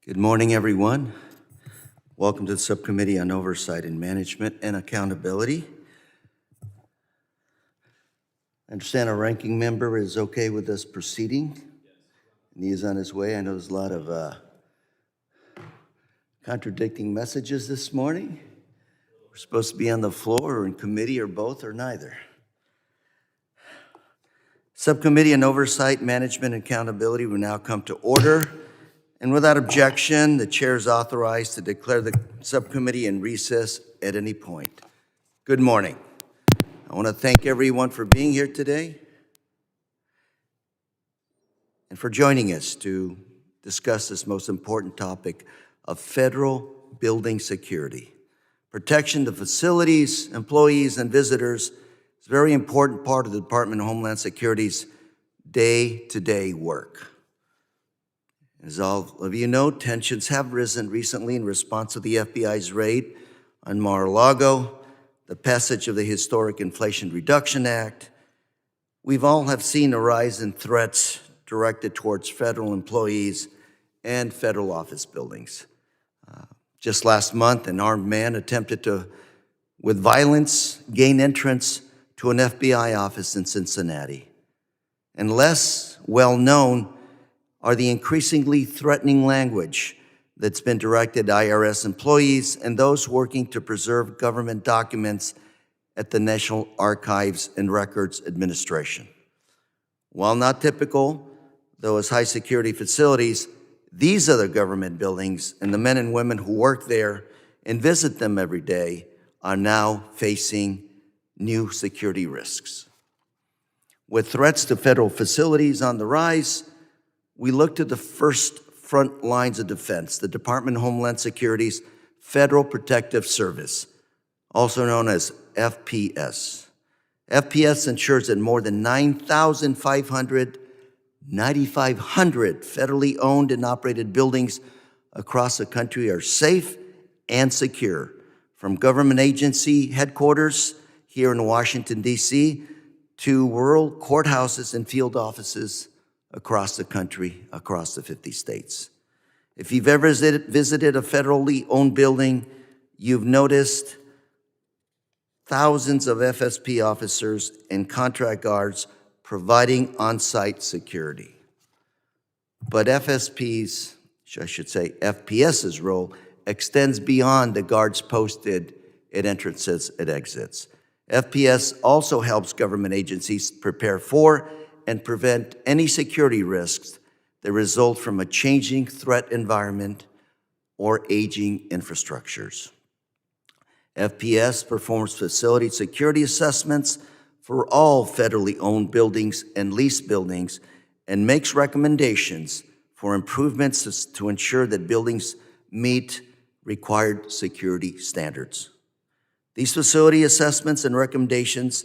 Good morning, everyone. Welcome to the Subcommittee on Oversight and Management and Accountability. I understand our ranking member is okay with us proceeding. And he is on his way. I know there's a lot of contradicting messages this morning. We're supposed to be on the floor or in committee or both or neither. Subcommittee on Oversight, Management, and Accountability will now come to order. And without objection, the chair is authorized to declare the subcommittee in recess at any point. Good morning. I want to thank everyone for being here today and for joining us to discuss this most important topic of federal building security. Protection of facilities, employees, and visitors is a very important part of the Department of Homeland Security's day-to-day work. As all of you know, tensions have risen recently in response to the FBI's raid on Mar-a-Lago, the passage of the historic Inflation Reduction Act. We've all have seen a rise in threats directed towards federal employees and federal office buildings. Just last month, an armed man attempted to, with violence, gain entrance to an FBI office in Cincinnati. And less well-known are the increasingly threatening language that's been directed at IRS employees and those working to preserve government documents at the National Archives and Records Administration. While not typical, though as high-security facilities, these other government buildings and the men and women who work there and visit them every day are now facing new security risks. With threats to federal facilities on the rise, we look to the first front lines of defense, the Department of Homeland Security's Federal Protective Service, also known as FPS. FPS ensures that more than 9,500 federally owned and operated buildings across the country are safe and secure, from government agency headquarters here in Washington, D.C., to rural courthouses and field offices across the country, across the 50 states. If you've ever visited a federally owned building, you've noticed thousands of FSP officers and contract guards providing on-site security. But FPS's role extends beyond the guards posted at entrances and exits. FPS also helps government agencies prepare for and prevent any security risks that result from a changing threat environment or aging infrastructures. FPS performs facility security assessments for all federally owned buildings and leased buildings and makes recommendations for improvements to ensure that buildings meet required security standards. These facility assessments and recommendations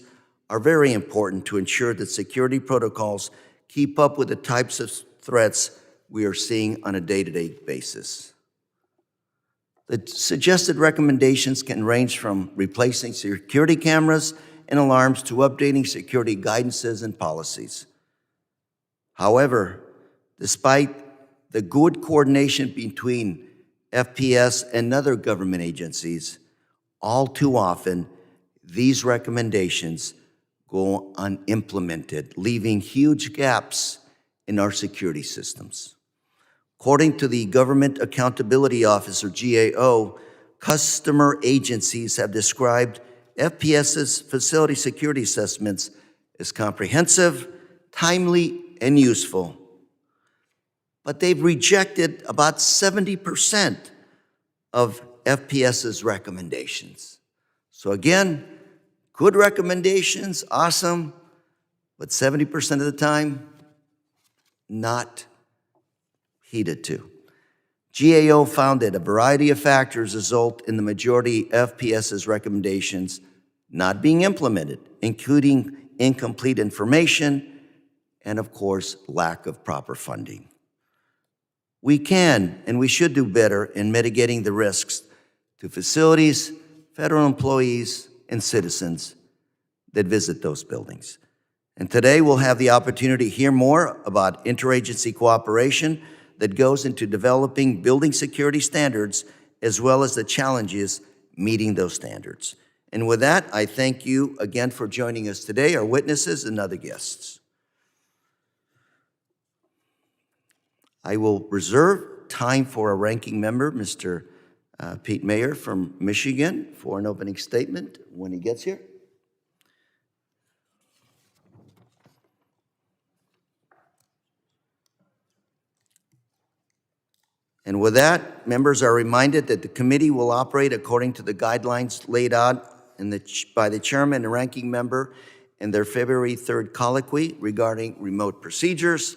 are very important to ensure that security protocols keep up with the types of threats we are seeing on a day-to-day basis. The suggested recommendations can range from replacing security cameras and alarms to updating security guidances and policies. However, despite the good coordination between FPS and other government agencies, all too often, these recommendations go unimplemented, leaving huge gaps in our security systems. According to the Government Accountability Office, or GAO, customer agencies have described FPS's facility security assessments as comprehensive, timely, and useful. But they've rejected about 70% of FPS's recommendations. So again, good recommendations, awesome, but 70% of the time, not heeded to. GAO found that a variety of factors result in the majority of FPS's recommendations not being implemented, including incomplete information and, of course, lack of proper funding. We can and we should do better in mitigating the risks to facilities, federal employees, and citizens that visit those buildings. And today we'll have the opportunity to hear more about interagency cooperation that goes into developing building security standards, as well as the challenges meeting those standards. And with that, I thank you again for joining us today, our witnesses and other guests. I will reserve time for a ranking member, Mr. Pete Mayer from Michigan, for an opening statement when he gets here. And with that, members are reminded that the committee will operate according to the guidelines laid out by the chairman and ranking member in their February 3rd colloquy regarding remote procedures.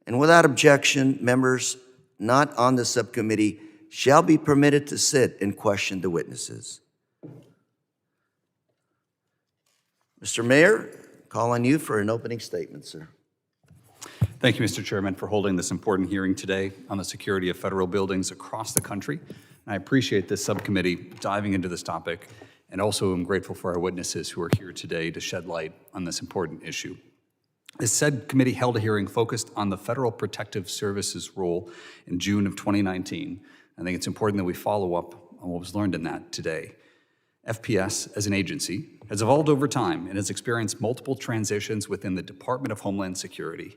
And without objection, members not on the subcommittee shall be permitted to sit and question the witnesses. Mr. Mayor, call on you for an opening statement, sir. Thank you, Mr. Chairman, for holding this important hearing today on the security of federal buildings across the country. And I appreciate this subcommittee diving into this topic, and also am grateful for our witnesses who are here today to shed light on this important issue. This said committee held a hearing focused on the Federal Protective Services role in June of 2019. I think it's important that we follow up on what was learned in that today. FPS, as an agency, has evolved over time and has experienced multiple transitions within the Department of Homeland Security.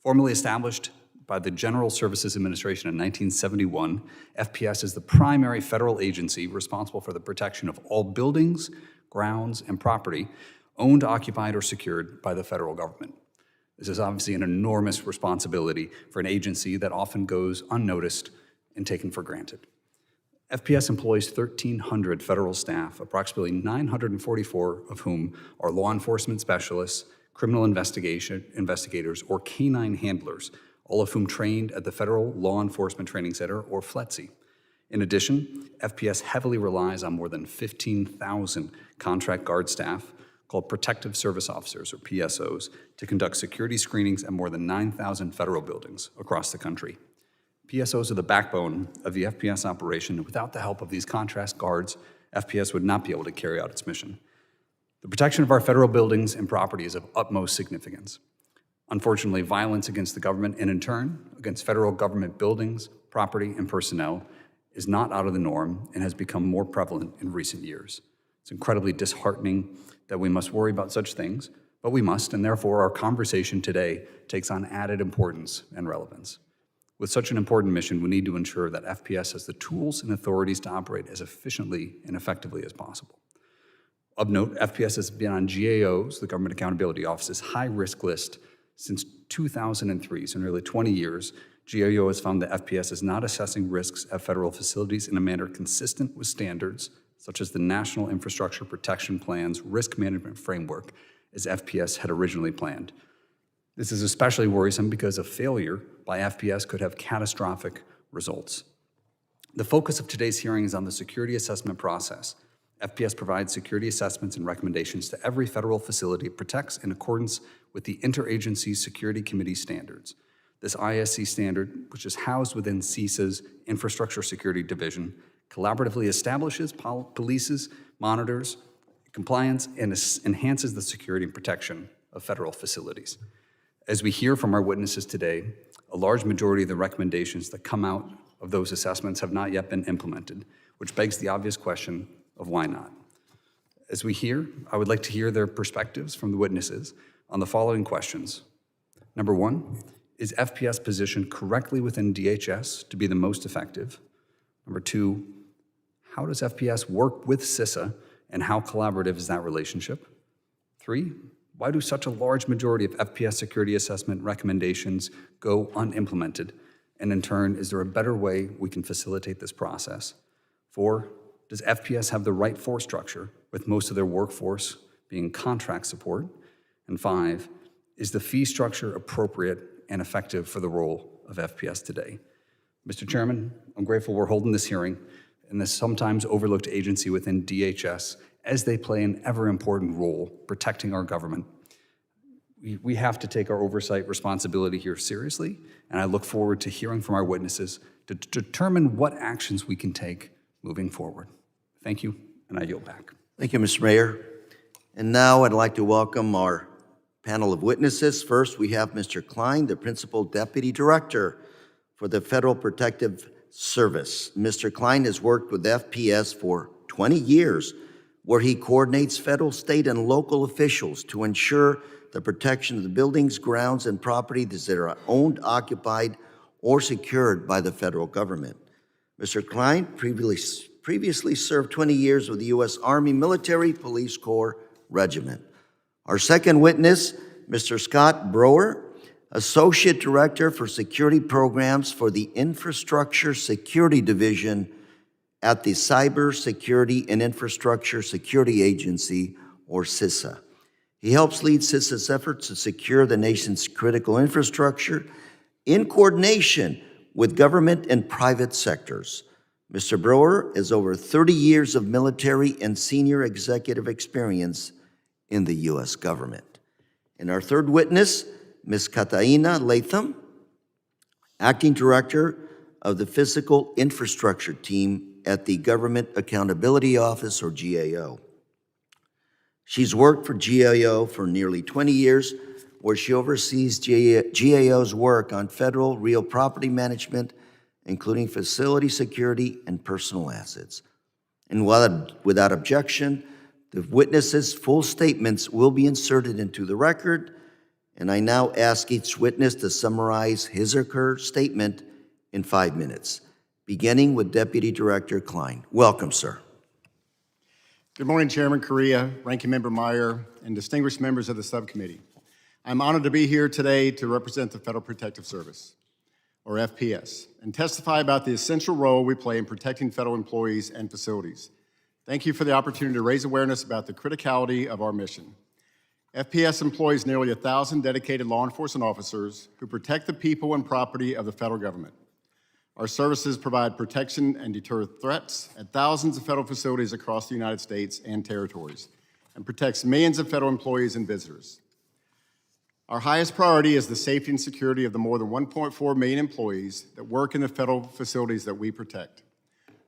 Formally established by the General Services Administration in 1971, FPS is the primary federal agency responsible for the protection of all buildings, grounds, and property owned, occupied, or secured by the federal government. This is obviously an enormous responsibility for an agency that often goes unnoticed and taken for granted. FPS employs 1,300 federal staff, approximately 944 of whom are law enforcement specialists, criminal investigators, or canine handlers, all of whom trained at the Federal Law Enforcement Training Center, or FLETC. In addition, FPS heavily relies on more than 15,000 contract guard staff, called Protective Service Officers, or PSOs, to conduct security screenings at more than 9,000 federal buildings across the country. PSOs are the backbone of the FPS operation, and without the help of these contract guards, FPS would not be able to carry out its mission. The protection of our federal buildings and property is of utmost significance. Unfortunately, violence against the government, and in turn, against federal government buildings, property, and personnel, is not out of the norm and has become more prevalent in recent years. It's incredibly disheartening that we must worry about such things, but we must, and therefore our conversation today takes on added importance and relevance. With such an important mission, we need to ensure that FPS has the tools and authorities to operate as efficiently and effectively as possible. Of note, FPS has been on GAO's, the Government Accountability Office's, high-risk list since 2003, so nearly 20 years. GAO has found that FPS is not assessing risks at federal facilities in a manner consistent with standards such as the National Infrastructure Protection Plan's risk management framework, as FPS had originally planned. This is especially worrisome because a failure by FPS could have catastrophic results. The focus of today's hearing is on the security assessment process. FPS provides security assessments and recommendations to every federal facility it protects in accordance with the Interagency Security Committee standards. This ISC standard, which is housed within CISA's Infrastructure Security Division, collaboratively establishes, polices, monitors compliance, and enhances the security and protection of federal facilities. As we hear from our witnesses today, a large majority of the recommendations that come out of those assessments have not yet been implemented, which begs the obvious question of why not. As we hear, I would like to hear their perspectives from the witnesses on the following questions. Number one, is FPS positioned correctly within DHS to be the most effective? Number two, how does FPS work with CISA, and how collaborative is that relationship? Three, why do such a large majority of FPS security assessment recommendations go unimplemented? And in turn, is there a better way we can facilitate this process? Four, does FPS have the right force structure, with most of their workforce being contract support? And five, is the fee structure appropriate and effective for the role of FPS today? Mr. Chairman, I'm grateful we're holding this hearing in this sometimes overlooked agency within DHS, as they play an ever-important role protecting our government. We have to take our oversight responsibility here seriously, and I look forward to hearing from our witnesses to determine what actions we can take moving forward. Thank you, and I yield back. Thank you, Mr. Mayor. And now I'd like to welcome our panel of witnesses. First, we have Mr. Klein, the Principal Deputy Director for the Federal Protective Service. Mr. Klein has worked with FPS for 20 years, where he coordinates federal, state, and local officials to ensure the protection of the buildings, grounds, and property that are owned, occupied, or secured by the federal government. Mr. Klein previously served 20 years with the U.S. Army Military Police Corps Regiment. Our second witness, Mr. Scott Brower, Associate Director for Security Programs for the Infrastructure Security Division at the Cyber Security and Infrastructure Security Agency, or CISA. He helps lead CISA's efforts to secure the nation's critical infrastructure in coordination with government and private sectors. Mr. Brower has over 30 years of military and senior executive experience in the U.S. government. And our third witness, Ms. Kataina Latham, Acting Director of the Physical Infrastructure Team at the Government Accountability Office, or GAO. She's worked for GAO for nearly 20 years, where she oversees GAO's work on federal real property management, including facility security and personal assets. And without objection, the witnesses' full statements will be inserted into the record, and I now ask each witness to summarize his or her statement in 5 minutes, beginning with Deputy Director Klein. Welcome, sir. Good morning, Chairman Correa, Ranking Member Meyer, and distinguished members of the subcommittee. I'm honored to be here today to represent the Federal Protective Service, or FPS, and testify about the essential role we play in protecting federal employees and facilities. Thank you for the opportunity to raise awareness about the criticality of our mission. FPS employs nearly 1,000 dedicated law enforcement officers who protect the people and property of the federal government. Our services provide protection and deter threats at thousands of federal facilities across the United States and territories, and protects millions of federal employees and visitors. Our highest priority is the safety and security of the more than 1.4 million employees that work in the federal facilities that we protect.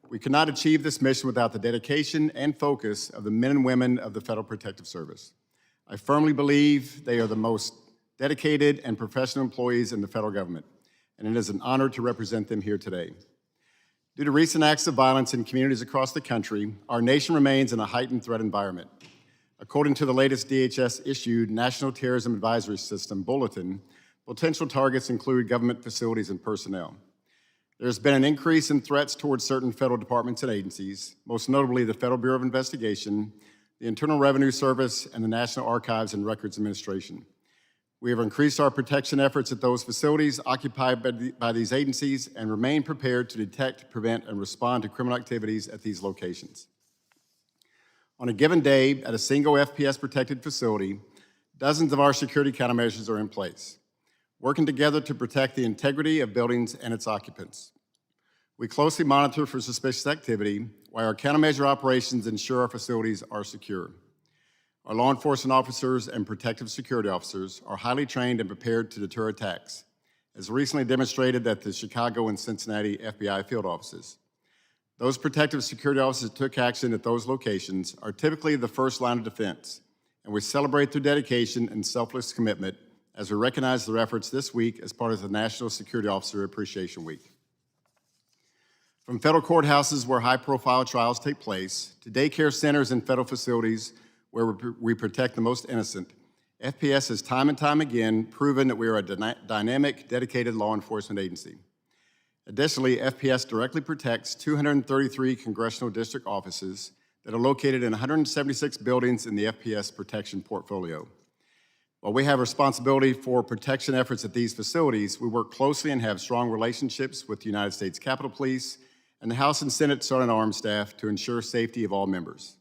We cannot achieve this mission without the dedication and focus of the men and women of the Federal Protective Service. I firmly believe they are the most dedicated and professional employees in the federal government, and it is an honor to represent them here today. Due to recent acts of violence in communities across the country, our nation remains in a heightened threat environment. According to the latest DHS-issued National Terrorism Advisory System bulletin, potential targets include government facilities and personnel. There's been an increase in threats towards certain federal departments and agencies, most notably the Federal Bureau of Investigation, the Internal Revenue Service, and the National Archives and Records Administration. We have increased our protection efforts at those facilities occupied by these agencies and remain prepared to detect, prevent, and respond to criminal activities at these locations. On a given day, at a single FPS-protected facility, dozens of our security countermeasures are in place, working together to protect the integrity of buildings and its occupants. We closely monitor for suspicious activity, while our countermeasure operations ensure our facilities are secure. Our law enforcement officers and protective security officers are highly trained and prepared to deter attacks, as recently demonstrated at the Chicago and Cincinnati FBI field offices. Those protective security officers that took action at those locations are typically the first line of defense, and we celebrate their dedication and selfless commitment as we recognize their efforts this week as part of the National Security Officer Appreciation Week. From federal courthouses where high-profile trials take place, to daycare centers and federal facilities where we protect the most innocent, FPS has time and time again proven that we are a dynamic, dedicated law enforcement agency. Additionally, FPS directly protects 233 congressional district offices that are located in 176 buildings in the FPS protection portfolio. While we have responsibility for protection efforts at these facilities, we work closely and have strong relationships with the United States Capitol Police and the House and Senate Sergeant Arms staff to ensure safety of all members.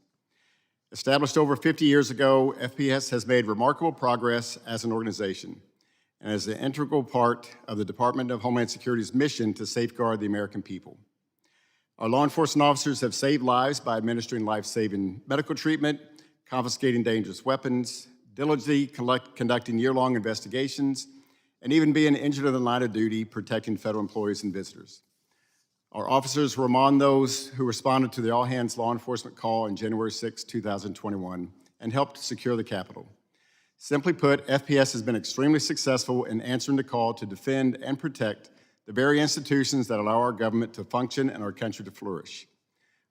Established over 50 years ago, FPS has made remarkable progress as an organization and is an integral part of the Department of Homeland Security's mission to safeguard the American people. Our law enforcement officers have saved lives by administering life-saving medical treatment, confiscating dangerous weapons, diligently conducting year-long investigations, and even being injured in the line of duty protecting federal employees and visitors. Our officers were among those who responded to the all-hands law enforcement call on January 6, 2021, and helped secure the Capitol. Simply put, FPS has been extremely successful in answering the call to defend and protect the very institutions that allow our government to function and our country to flourish.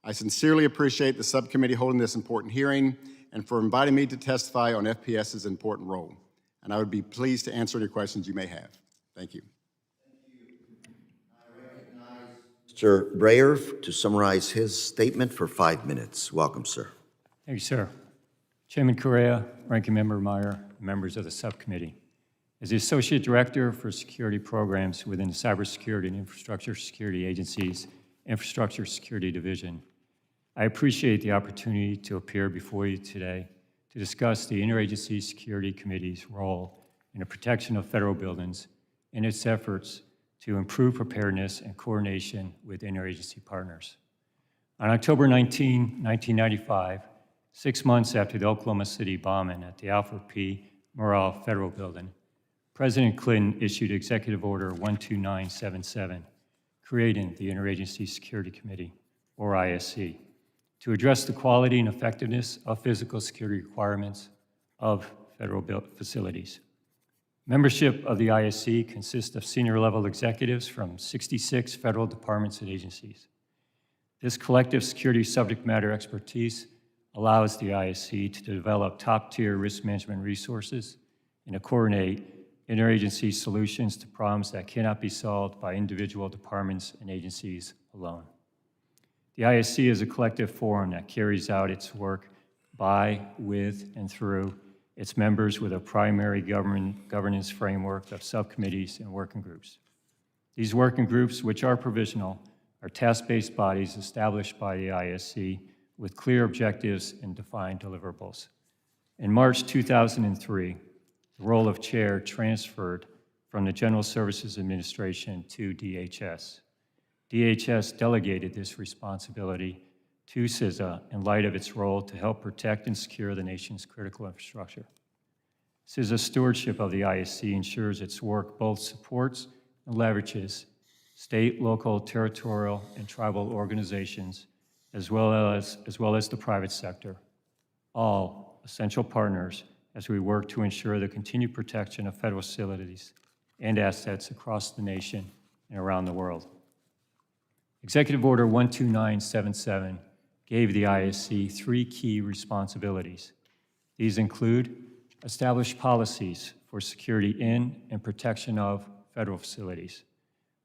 I sincerely appreciate the subcommittee holding this important hearing and for inviting me to testify on FPS's important role. And I would be pleased to answer any questions you may have. Thank you. Mr. Breyer to summarize his statement for 5 minutes. Welcome, sir. Thank you, sir. Chairman Correa, Ranking Member Meyer, members of the subcommittee. As the Associate Director for Security Programs within the Cybersecurity and Infrastructure Security Agency's Infrastructure Security Division, I appreciate the opportunity to appear before you today to discuss the Interagency Security Committee's role in the protection of federal buildings and its efforts to improve preparedness and coordination with interagency partners. On October 19, 1995, 6 months after the Oklahoma City bombing at the Alfred P. Murrah Federal Building, President Clinton issued Executive Order 12977, creating the Interagency Security Committee, or ISC, to address the quality and effectiveness of physical security requirements of federal facilities. Membership of the ISC consists of senior-level executives from 66 federal departments and agencies. This collective security subject matter expertise allows the ISC to develop top-tier risk management resources and to coordinate interagency solutions to problems that cannot be solved by individual departments and agencies alone. The ISC is a collective forum that carries out its work by, with, and through its members with a primary governance framework of subcommittees and working groups. These working groups, which are provisional, are task-based bodies established by the ISC with clear objectives and defined deliverables. In March 2003, the role of chair transferred from the General Services Administration to DHS. DHS delegated this responsibility to CISA in light of its role to help protect and secure the nation's critical infrastructure. CISA's stewardship of the ISC ensures its work both supports and leverages state, local, territorial, and tribal organizations, as well as the private sector, all essential partners as we work to ensure the continued protection of federal facilities and assets across the nation and around the world. Executive Order 12977 gave the ISC 3 key responsibilities. These include establish policies for security in and protection of federal facilities,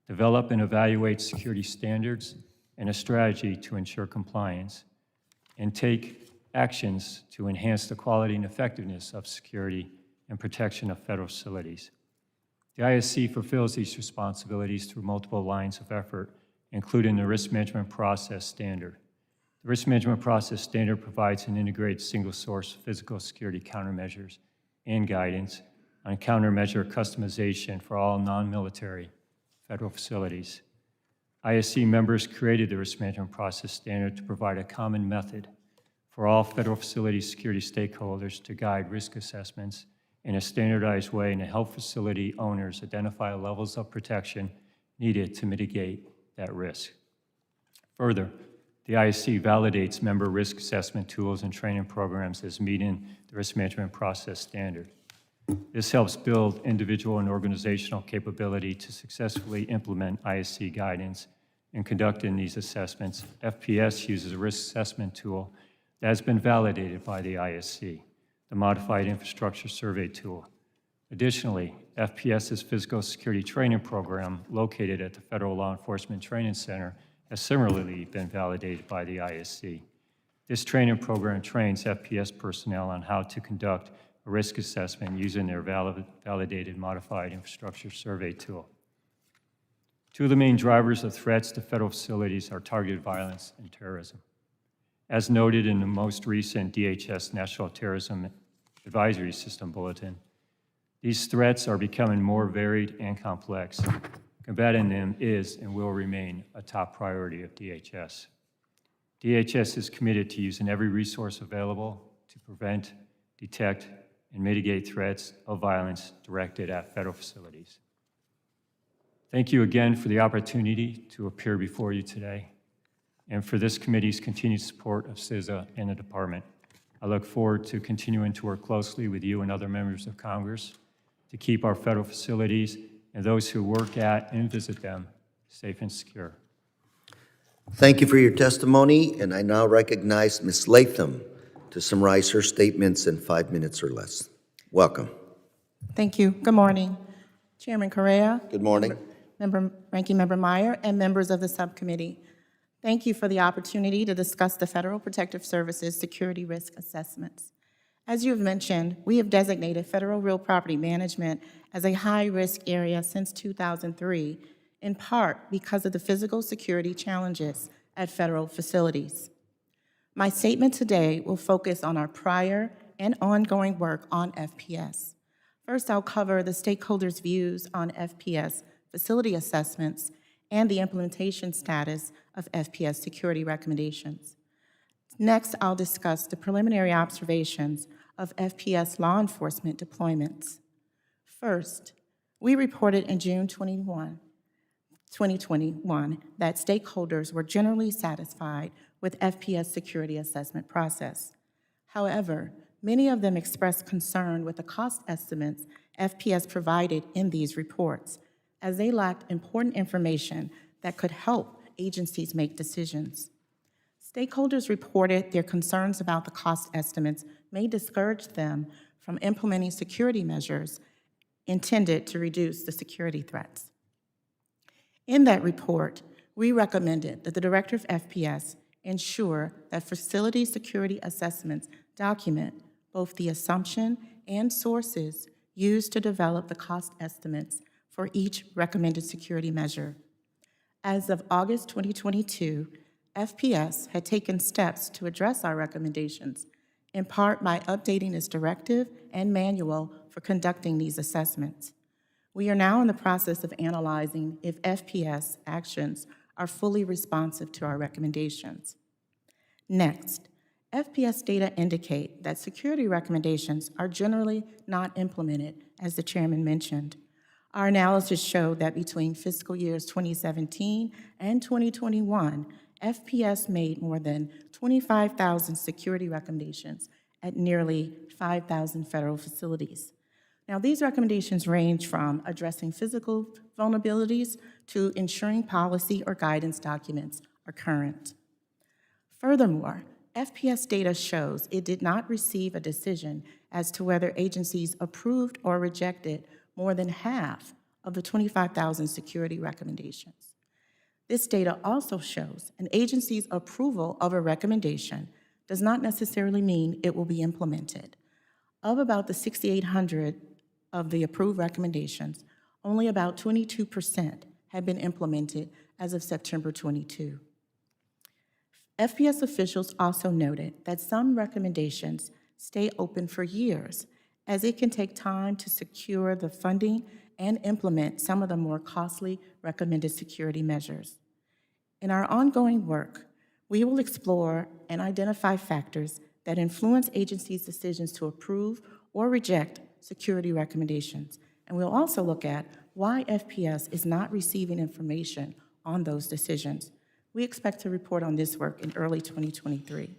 develop and evaluate security standards and a strategy to ensure compliance, and take actions to enhance the quality and effectiveness of security and protection of federal facilities. The ISC fulfills these responsibilities through multiple lines of effort, including the Risk Management Process Standard. The Risk Management Process Standard provides an integrated single-source physical security countermeasures and guidance on countermeasure customization for all non-military federal facilities. ISC members created the Risk Management Process Standard to provide a common method for all federal facility security stakeholders to guide risk assessments in a standardized way and to help facility owners identify levels of protection needed to mitigate that risk. Further, the ISC validates member risk assessment tools and training programs as meeting the Risk Management Process Standard. This helps build individual and organizational capability to successfully implement ISC guidance and conducting these assessments. FPS uses a risk assessment tool that has been validated by the ISC, the Modified Infrastructure Survey Tool. Additionally, FPS's physical security training program, located at the Federal Law Enforcement Training Center, has similarly been validated by the ISC. This training program trains FPS personnel on how to conduct a risk assessment using their validated Modified Infrastructure Survey Tool. Two of the main drivers of threats to federal facilities are targeted violence and terrorism. As noted in the most recent DHS National Terrorism Advisory System Bulletin, these threats are becoming more varied and complex. Combating them is and will remain a top priority of DHS. DHS is committed to using every resource available to prevent, detect, and mitigate threats of violence directed at federal facilities. Thank you again for the opportunity to appear before you today and for this committee's continued support of CISA and the department. I look forward to continuing to work closely with you and other members of Congress to keep our federal facilities and those who work at and visit them safe and secure. Thank you for your testimony, and I now recognize Ms. Latham to summarize her statements in 5 minutes or less. Welcome. Thank you. Good morning, Chairman Correa, Good morning. Ranking Member Meyer, and members of the subcommittee. Thank you for the opportunity to discuss the Federal Protective Service's security risk assessments. As you have mentioned, we have designated federal real property management as a high-risk area since 2003, in part because of the physical security challenges at federal facilities. My statement today will focus on our prior and ongoing work on FPS. First, I'll cover the stakeholders' views on FPS facility assessments and the implementation status of FPS security recommendations. Next, I'll discuss the preliminary observations of FPS law enforcement deployments. First, we reported in June 2021 that stakeholders were generally satisfied with FPS security assessment process. However, many of them expressed concern with the cost estimates FPS provided in these reports, as they lacked important information that could help agencies make decisions. Stakeholders reported their concerns about the cost estimates may discourage them from implementing security measures intended to reduce the security threats. In that report, we recommended that the Director of FPS ensure that facility security assessments document both the assumption and sources used to develop the cost estimates for each recommended security measure. As of August 2022, FPS had taken steps to address our recommendations, in part by updating its directive and manual for conducting these assessments. We are now in the process of analyzing if FPS actions are fully responsive to our recommendations. Next, FPS data indicate that security recommendations are generally not implemented, as the chairman mentioned. Our analysis showed that between fiscal years 2017 and 2021, FPS made more than 25,000 security recommendations at nearly 5,000 federal facilities. Now, these recommendations range from addressing physical vulnerabilities to ensuring policy or guidance documents are current. Furthermore, FPS data shows it did not receive a decision as to whether agencies approved or rejected more than half of the 25,000 security recommendations. This data also shows an agency's approval of a recommendation does not necessarily mean it will be implemented. Of about the 6,800 of the approved recommendations, only about 22% have been implemented as of September 22. FPS officials also noted that some recommendations stay open for years, as it can take time to secure the funding and implement some of the more costly recommended security measures. In our ongoing work, we will explore and identify factors that influence agencies' decisions to approve or reject security recommendations, and we'll also look at why FPS is not receiving information on those decisions. We expect to report on this work in early 2023.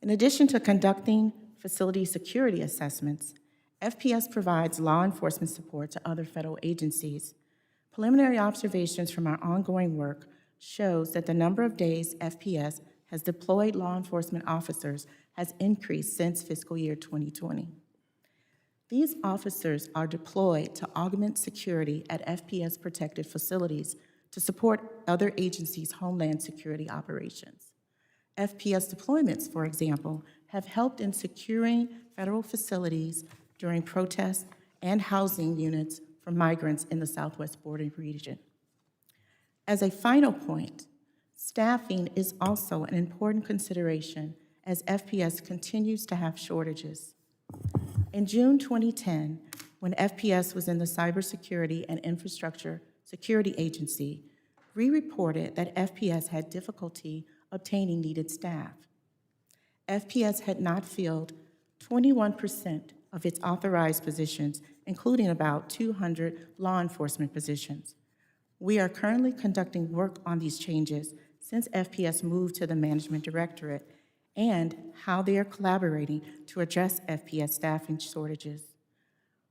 In addition to conducting facility security assessments, FPS provides law enforcement support to other federal agencies. Preliminary observations from our ongoing work shows that the number of days FPS has deployed law enforcement officers has increased since fiscal year 2020. These officers are deployed to augment security at FPS protected facilities to support other agencies' homeland security operations. FPS deployments, for example, have helped in securing federal facilities during protests and housing units for migrants in the Southwest border region. As a final point, staffing is also an important consideration as FPS continues to have shortages. In June 2010, when FPS was in the Cybersecurity and Infrastructure Security Agency, we reported that FPS had difficulty obtaining needed staff. FPS had not filled 21% of its authorized positions, including about 200 law enforcement positions. We are currently conducting work on these changes since FPS moved to the Management Directorate and how they are collaborating to address FPS staffing shortages.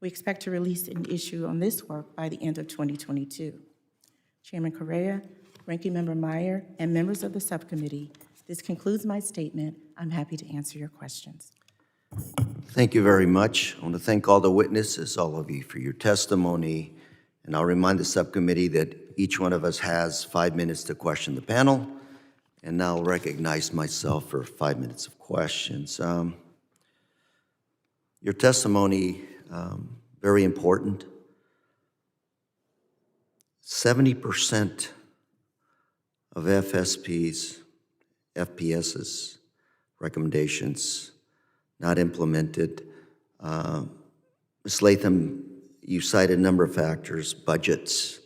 We expect to release an issue on this work by the end of 2022. Chairman Correa, Ranking Member Meyer, and members of the subcommittee, this concludes my statement. I'm happy to answer your questions. Thank you very much. I want to thank all the witnesses, all of you, for your testimony. And I'll remind the subcommittee that each one of us has 5 minutes to question the panel. And now I'll recognize myself for 5 minutes of questions. Your testimony, very important. 70% of FPS's recommendations not implemented. Ms. Latham, you cited a number of factors, budgets.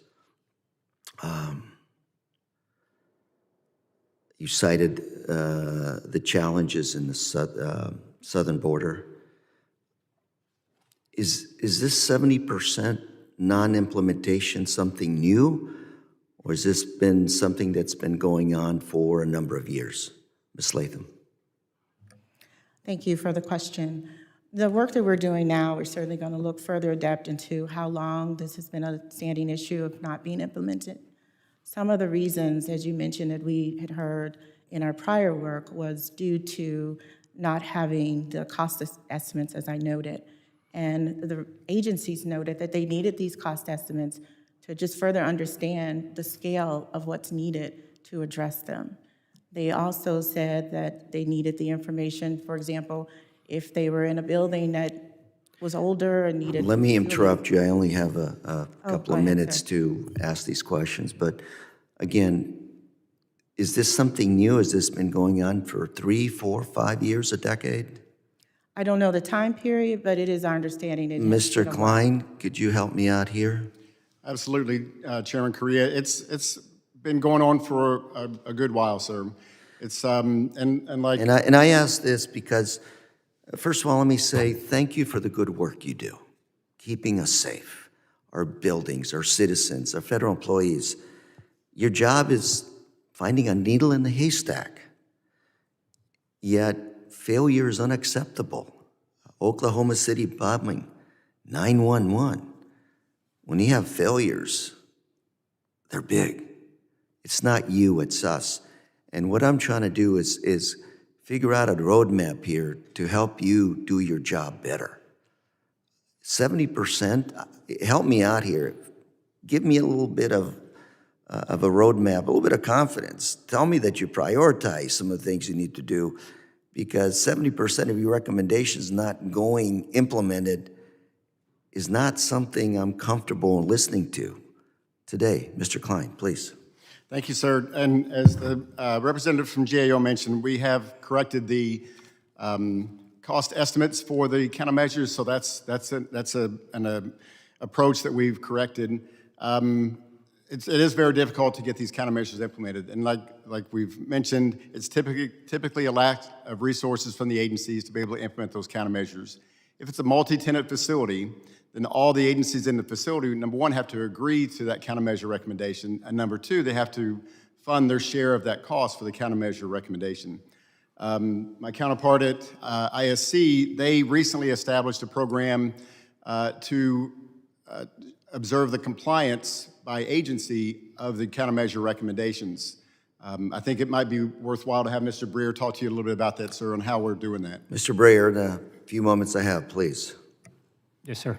You cited the challenges in the southern border. Is this 70% non-implementation something new, or has this been something that's been going on for a number of years? Ms. Latham. Thank you for the question. The work that we're doing now, we're certainly going to look further adept into how long this has been a standing issue of not being implemented. Some of the reasons, as you mentioned, that we had heard in our prior work was due to not having the cost estimates, as I noted. And the agencies noted that they needed these cost estimates to just further understand the scale of what's needed to address them. They also said that they needed the information, for example, if they were in a building that was older and needed... Let me interrupt you. I only have a couple of minutes sir. to ask these questions. But again, is this something new? Has this been going on for 3, 4, 5 years, a decade? I don't know the time period, but it is our understanding. Mr. Klein, could you help me out here? Absolutely, Chairman Correa. It's been going on for a good while, sir. It's and I ask this because, first of all, let me say thank you for the good work you do, keeping us safe, our buildings, our citizens, our federal employees. Your job is finding a needle in the haystack, yet failure is unacceptable. Oklahoma City bombing, 911. When you have failures, they're big. It's not you, it's us. And what I'm trying to do is figure out a roadmap here to help you do your job better. 70%, help me out here. Give me a little bit of a roadmap, a little bit of confidence. Tell me that you prioritize some of the things you need to do, because 70% of your recommendations not going implemented is not something I'm comfortable listening to today. Mr. Klein, please. Thank you, sir. And as the representative from GAO mentioned, we have corrected the cost estimates for the countermeasures, so that's an approach that we've corrected. It is very difficult to get these countermeasures implemented, and like we've mentioned, it's typically a lack of resources from the agencies to be able to implement those countermeasures. If it's a multi-tenant facility, then all the agencies in the facility, number one, have to agree to that countermeasure recommendation, and number two, they have to fund their share of that cost for the countermeasure recommendation. My counterpart at ISC, they recently established a program to observe the compliance by agency of the countermeasure recommendations. I think it might be worthwhile to have Mr. Breer talk to you a little bit about that, sir, and how we're doing that. Mr. Breyer, the few moments I have, please. Yes, sir.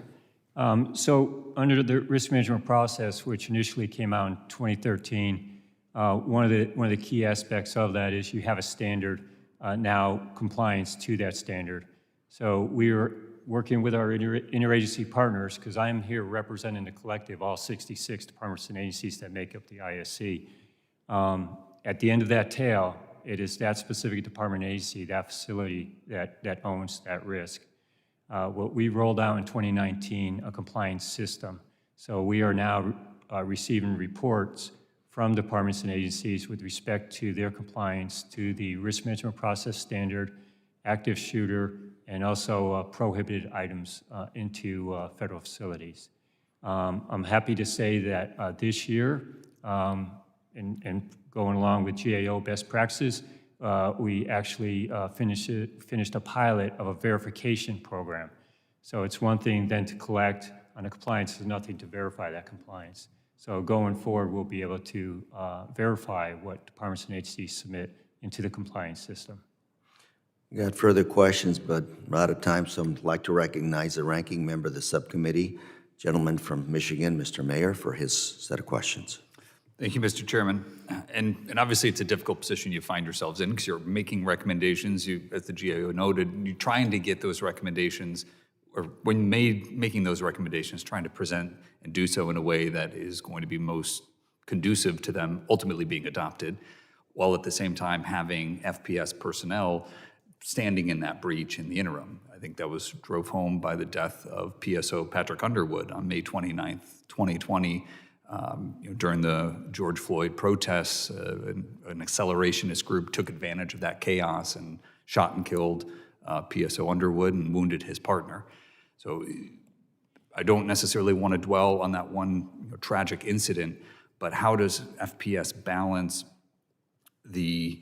So under the risk management process, which initially came out in 2013, one of the key aspects of that is you have a standard, now compliance to that standard. So we're working with our interagency partners, because I'm here representing the collective, all 66 departments and agencies that make up the ISC. At the end of that tail, it is that specific department and agency, that facility that owns that risk. What we rolled out in 2019, a compliance system. So we are now receiving reports from departments and agencies with respect to their compliance to the risk management process standard, active shooter, and also prohibited items into federal facilities. I'm happy to say that this year, and going along with GAO best practices, we actually finished a pilot of a verification program. So it's one thing then to collect on a compliance, there's nothing to verify that compliance. So going forward, we'll be able to verify what departments and agencies submit into the compliance system. Got further questions, but we're out of time, so I'd like to recognize the ranking member of the subcommittee, gentleman from Michigan, Mr. Mayor, for his set of questions. Thank you, Mr. Chairman. And obviously, it's a difficult position you find yourselves in because you're making recommendations. You, as the GAO noted, you're trying to get those recommendations, or when making those recommendations, trying to present and do so in a way that is going to be most conducive to them ultimately being adopted, while at the same time having FPS personnel standing in that breach in the interim. I think that was drove home by the death of PSO Patrick Underwood on May 29th, 2020, during the George Floyd protests. An accelerationist group took advantage of that chaos and shot and killed PSO Underwood and wounded his partner. So I don't necessarily want to dwell on that one tragic incident, but how does FPS balance the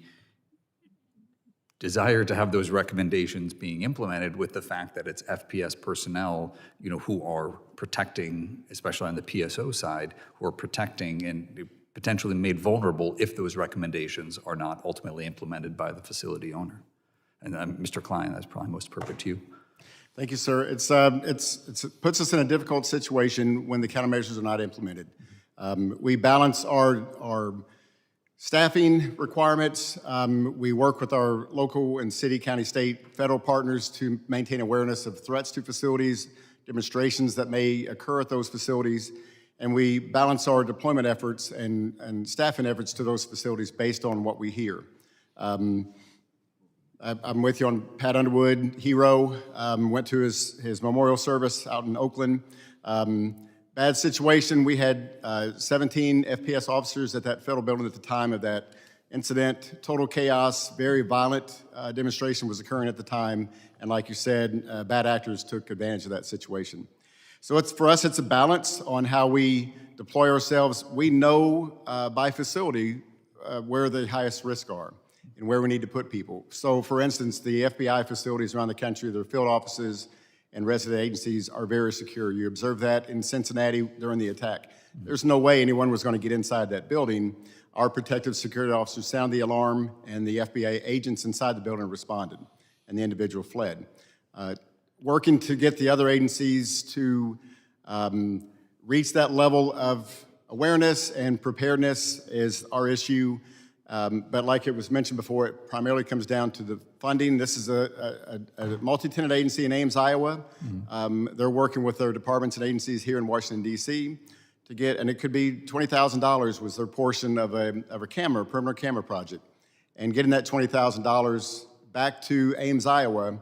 desire to have those recommendations being implemented with the fact that it's FPS personnel, who are protecting, especially on the PSO side, who are protecting and potentially made vulnerable if those recommendations are not ultimately implemented by the facility owner? And Mr. Klein, that's probably most appropriate to you. Thank you, sir. It puts us in a difficult situation when the countermeasures are not implemented. We balance our staffing requirements. We work with our local and city, county, state, federal partners to maintain awareness of threats to facilities, demonstrations that may occur at those facilities, and we balance our deployment efforts and staffing efforts to those facilities based on what we hear. I'm with you on Pat Underwood, hero. Went to his memorial service out in Oakland. Bad situation. We had 17 FPS officers at that federal building at the time of that incident. Total chaos, very violent demonstration was occurring at the time. And like you said, bad actors took advantage of that situation. So for us, it's a balance on how we deploy ourselves. We know by facility where the highest risks are and where we need to put people. So for instance, the FBI facilities around the country, their field offices and resident agencies are very secure. You observed that in Cincinnati during the attack. There's no way anyone was going to get inside that building. Our protective security officers sounded the alarm, and the FBI agents inside the building responded, and the individual fled. Working to get the other agencies to reach that level of awareness and preparedness is our issue. But like it was mentioned before, it primarily comes down to the funding. This is a multi-tenant agency in Ames, Iowa. They're working with their departments and agencies here in Washington, D.C. to get, and it could be $20,000 was their portion of a perimeter camera project. And getting that $20,000 back to Ames, Iowa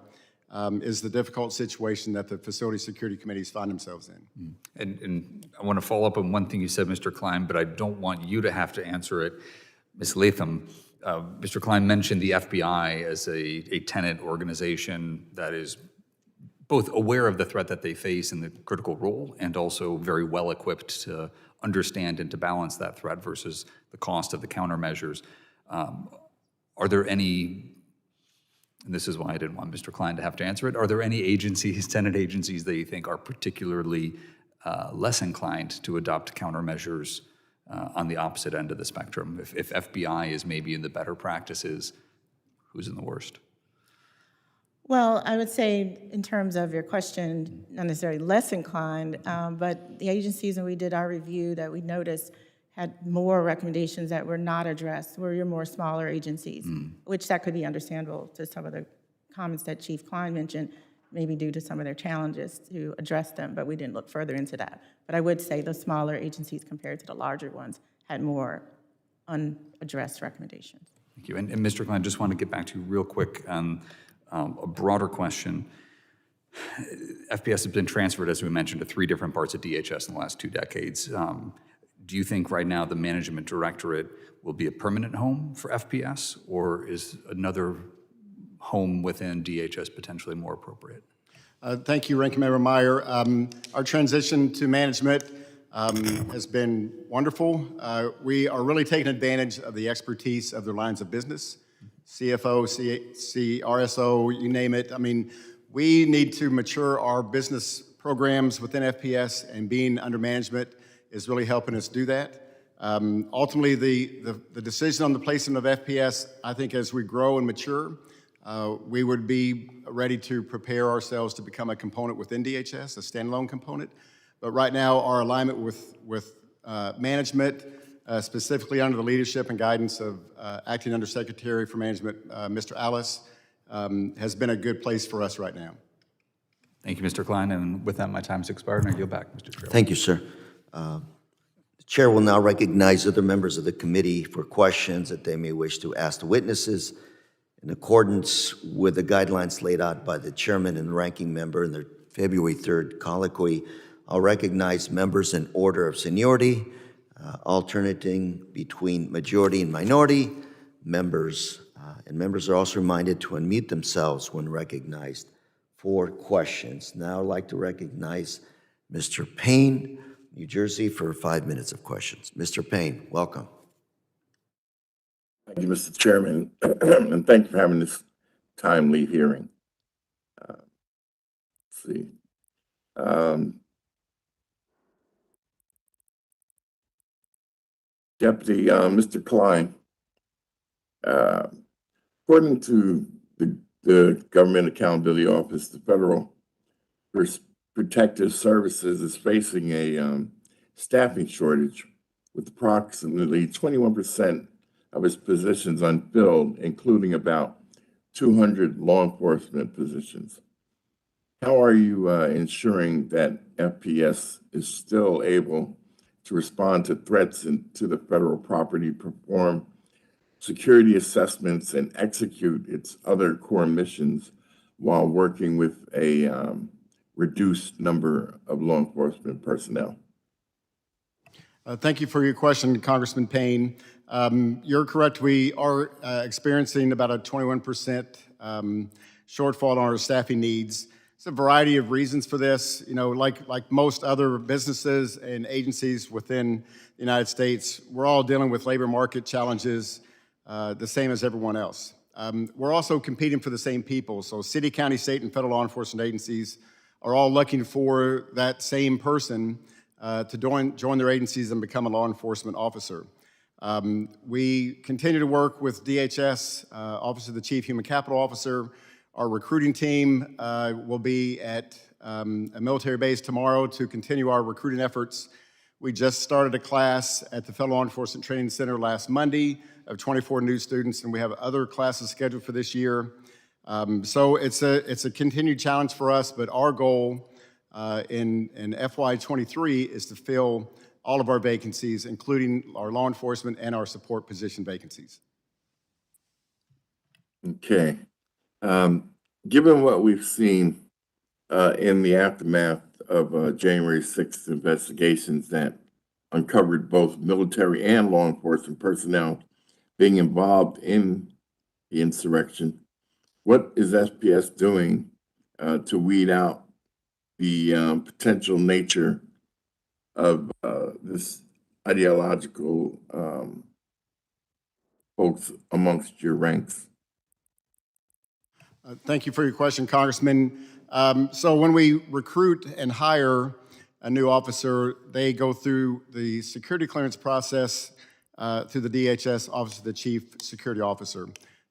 is the difficult situation that the facility security committees find themselves in. And I want to follow up on one thing you said, Mr. Klein, but I don't want you to have to answer it. Ms. Latham, Mr. Klein mentioned the FBI as a tenant organization that is both aware of the threat that they face in the critical role and also very well equipped to understand and to balance that threat versus the cost of the countermeasures. Are there any, and this is why I didn't want Mr. Klein to have to answer it, are there any agencies, tenant agencies that you think are particularly less inclined to adopt countermeasures on the opposite end of the spectrum? If FBI is maybe in the better practices, who's in the worst? Well, I would say in terms of your question, not necessarily less inclined, but the agencies, when we did our review, that we noticed had more recommendations that were not addressed, were your more smaller agencies, which that could be understandable to some of the comments that Chief Klein mentioned, maybe due to some of their challenges to address them, but we didn't look further into that. But I would say the smaller agencies compared to the larger ones had more unaddressed recommendations. Thank you. And Mr. Klein, just want to get back to you real quick on a broader question. FPS has been transferred, as we mentioned, to 3 different parts of DHS in the last 2 decades. Do you think right now the management directorate will be a permanent home for FPS, or is another home within DHS potentially more appropriate? Thank you, Ranking Member Meyer. Our transition to management has been wonderful. We are really taking advantage of the expertise of their lines of business, CFO, RSO, you name it. I mean, We need to mature our business programs within FPS, and being under management is really helping us do that. Ultimately, the decision on the placement of FPS, I think as we grow and mature, we would be ready to prepare ourselves to become a component within DHS, a standalone component. But right now, our alignment with management, specifically under the leadership and guidance of Acting Undersecretary for Management, Mr. Alice, has been a good place for us right now. Thank you, Mr. Klein. And with that, my time's expired, and I yield back, Mr. Chair. Thank you, sir. The chair will now recognize other members of the committee for questions that they may wish to ask the witnesses. In accordance with the guidelines laid out by the chairman and the ranking member in their February 3rd colloquy, I'll recognize members in order of seniority, alternating between majority and minority members. And members are also reminded to unmute themselves when recognized for questions. Now I'd like to recognize Mr. Payne, New Jersey, for 5 minutes of questions. Mr. Payne, welcome. Thank you, Mr. Chairman, and thank you for having this timely hearing. Let's see. Deputy Mr. Klein, according to the Government Accountability Office, the Federal Protective Services is facing a staffing shortage with approximately 21% of its positions unfilled, including about 200 law enforcement positions. How are you ensuring that FPS is still able to respond to threats to the federal property, perform security assessments, and execute its other core missions while working with a reduced number of law enforcement personnel? Thank you for your question, Congressman Payne. You're correct. We are experiencing about a 21% shortfall on our staffing needs. It's a variety of reasons for this. You know, like most other businesses and agencies within the United States, we're all dealing with labor market challenges the same as everyone else. We're also competing for the same people. So city, county, state, and federal law enforcement agencies are all looking for that same person to join their agencies and become a law enforcement officer. We continue to work with DHS, Office of the Chief Human Capital Officer. Our recruiting team will be at a military base tomorrow to continue our recruiting efforts. We just started a class at the Federal Law Enforcement Training Center last Monday of 24 new students, and we have other classes scheduled for this year. So it's a continued challenge for us, but our goal in FY23 is to fill all of our vacancies, including our law enforcement and our support position vacancies. Okay. Given what we've seen in the aftermath of January 6th investigations that uncovered both military and law enforcement personnel being involved in the insurrection, what is FPS doing to weed out the potential nature of this ideological folks amongst your ranks? Thank you for your question, Congressman. So when we recruit and hire a new officer, they go through the security clearance process through the DHS Office of the Chief Security Officer.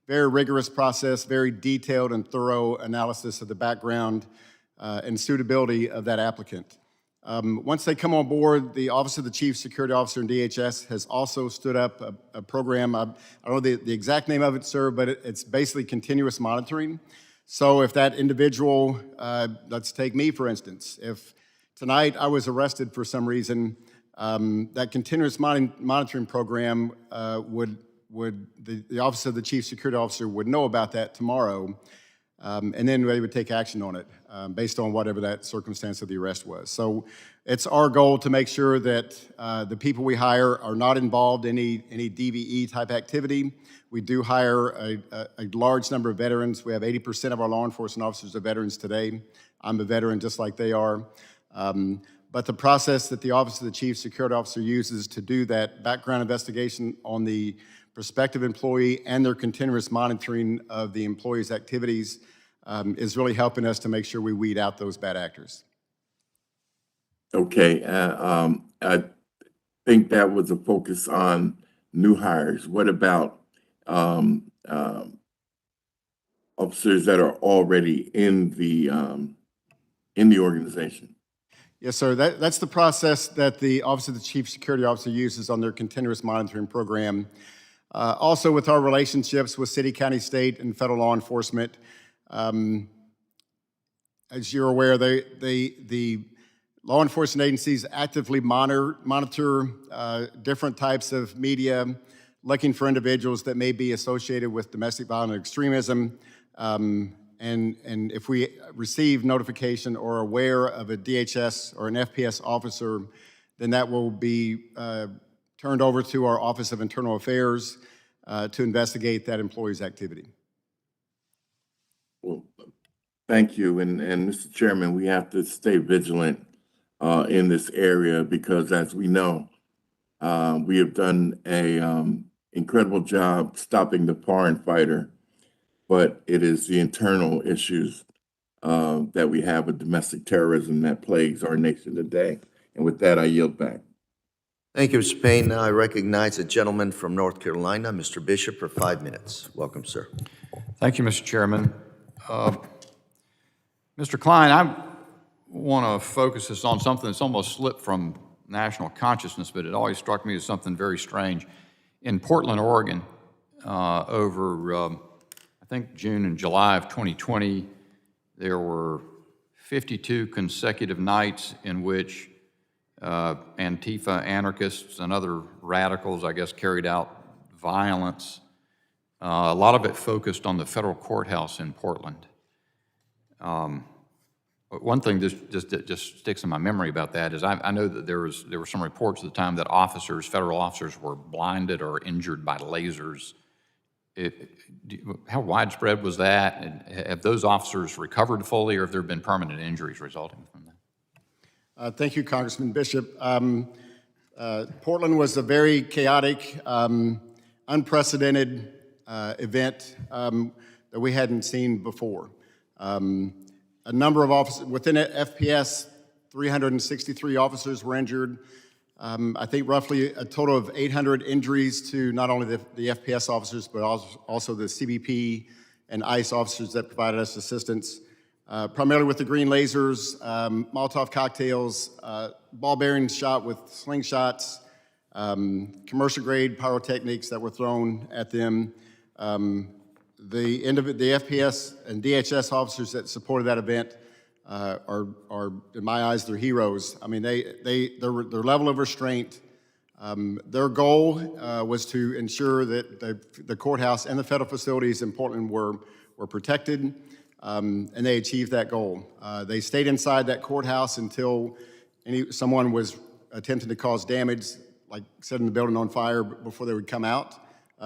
Very rigorous process, very detailed and thorough analysis of the background and suitability of that applicant. Once they come on board, the Office of the Chief Security Officer in DHS has also stood up a program. I don't know the exact name of it, sir, but it's basically continuous monitoring. So if that individual, let's take me for instance, if tonight I was arrested for some reason, that continuous monitoring program the Office of the Chief Security Officer would know about that tomorrow, and then they would take action on it based on whatever that circumstance of the arrest was. So it's our goal to make sure that the people we hire are not involved in any DVE type activity. We do hire a large number of veterans. We have 80% of our law enforcement officers are veterans today. I'm a veteran just like they are. But the process that the Office of the Chief Security Officer uses to do that background investigation on the prospective employee and their continuous monitoring of the employee's activities is really helping us to make sure we weed out those bad actors. Okay, I think that was a focus on new hires. What about officers that are already in the organization? Yes, sir. That's the process that the Office of the Chief Security Officer uses on their continuous monitoring program. Also, with our relationships with city, county, state, and federal law enforcement, as you're aware, the law enforcement agencies actively monitor different types of media, looking for individuals that may be associated with domestic violent extremism. And if we receive notification or are aware of a DHS or an FPS officer, then that will be turned over to our Office of Internal Affairs to investigate that employee's activity. Well, thank you. And Mr. Chairman, we have to stay vigilant in this area because, as we know, we have done a incredible job stopping the foreign fighter, but it is the internal issues that we have with domestic terrorism that plagues our nation today. And with that, I yield back. Thank you, Mr. Payne. Now I recognize a gentleman from North Carolina, Mr. Bishop, for 5 minutes. Welcome, sir. Thank you, Mr. Chairman. Mr. Klein, I want to focus this on something that's almost slipped from national consciousness, but it always struck me as something very strange. In Portland, Oregon, over, I think, June and July of 2020, there were 52 consecutive nights in which Antifa anarchists and other radicals, I guess, carried out violence. A lot of it focused on the federal courthouse in Portland. One thing that just sticks in my memory about that is I know that there were some reports at the time that federal officers were blinded or injured by lasers. How widespread was that? And have those officers recovered fully, or have there been permanent injuries resulting from that? Thank you, Congressman Bishop. Portland was a very chaotic, unprecedented event that we hadn't seen before. A number of officers, within FPS, 363 officers were injured. I think roughly a total of 800 injuries to not only the FPS officers, but also the CBP and ICE officers that provided us assistance, primarily with the green lasers, Molotov cocktails, ball bearings shot with slingshots, commercial-grade pyrotechnics that were thrown at them. The FPS and DHS officers that supported that event are, in my eyes, they're heroes. I mean, their level of restraint, their goal was to ensure that the courthouse and the federal facilities in Portland were protected, and they achieved that goal. They stayed inside that courthouse until someone was attempting to cause damage, like setting the building on fire, before they would come out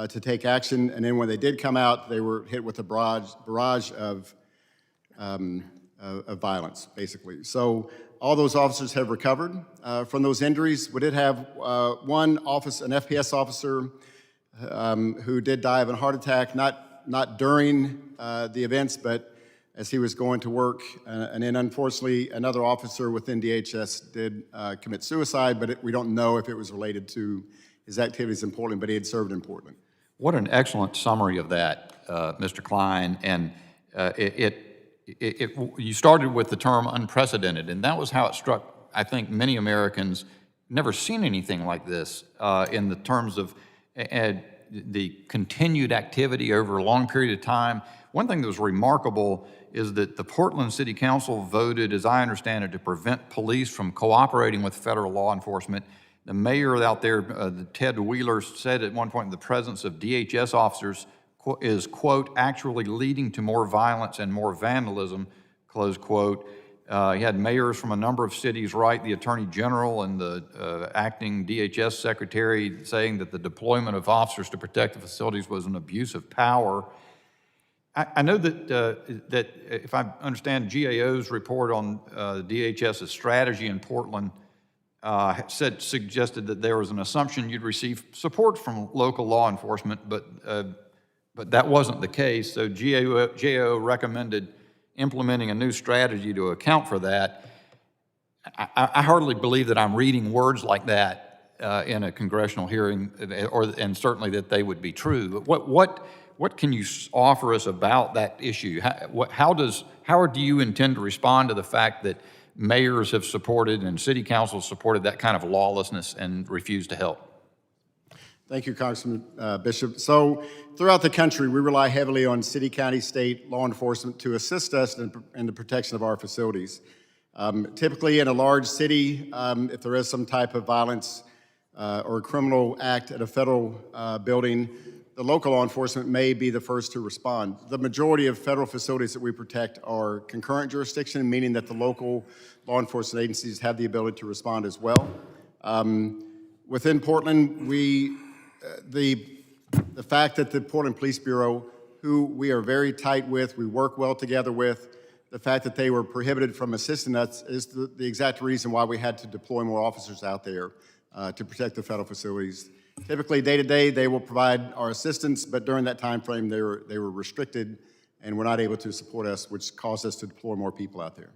to take action. And then when they did come out, they were hit with a barrage of violence, basically. So all those officers have recovered from those injuries. We did have an FPS officer who did die of a heart attack, not during the events, but as he was going to work. And then unfortunately, another officer within DHS did commit suicide, but we don't know if it was related to his activities in Portland, but he had served in Portland. What an excellent summary of that, Mr. Klein. And you started with the term unprecedented, and that was how it struck, I think, many Americans. Never seen anything like this in the terms of the continued activity over a long period of time. One thing that was remarkable is that the Portland City Council voted, as I understand it, to prevent police from cooperating with federal law enforcement. The mayor out there, Ted Wheeler, said at one point the presence of DHS officers is, quote, actually leading to more violence and more vandalism, close quote. He had mayors from a number of cities write the Attorney General and the acting DHS secretary saying that the deployment of officers to protect the facilities was an abuse of power. I know that if I understand GAO's report on DHS's strategy in Portland, suggested that there was an assumption you'd receive support from local law enforcement, but that wasn't the case. So GAO recommended implementing a new strategy to account for that, I hardly believe that I'm reading words like that in a congressional hearing, and certainly that they would be true. What can you offer us about that issue? How do you intend to respond to the fact that mayors have supported and city councils supported that kind of lawlessness and refused to help? Thank you, Congressman Bishop. So throughout the country, we rely heavily on city, county, state law enforcement to assist us in the protection of our facilities. Typically in a large city, if there is some type of violence or a criminal act at a federal building, the local law enforcement may be the first to respond. The majority of federal facilities that we protect are concurrent jurisdiction, meaning that the local law enforcement agencies have the ability to respond as well. Within Portland, the fact that the Portland Police Bureau, who we are very tight with, we work well together with, the fact that they were prohibited from assisting us is the exact reason why we had to deploy more officers out there to protect the federal facilities. Typically, day to day, they will provide our assistance, but during that time frame, they were restricted and were not able to support us, which caused us to deploy more people out there.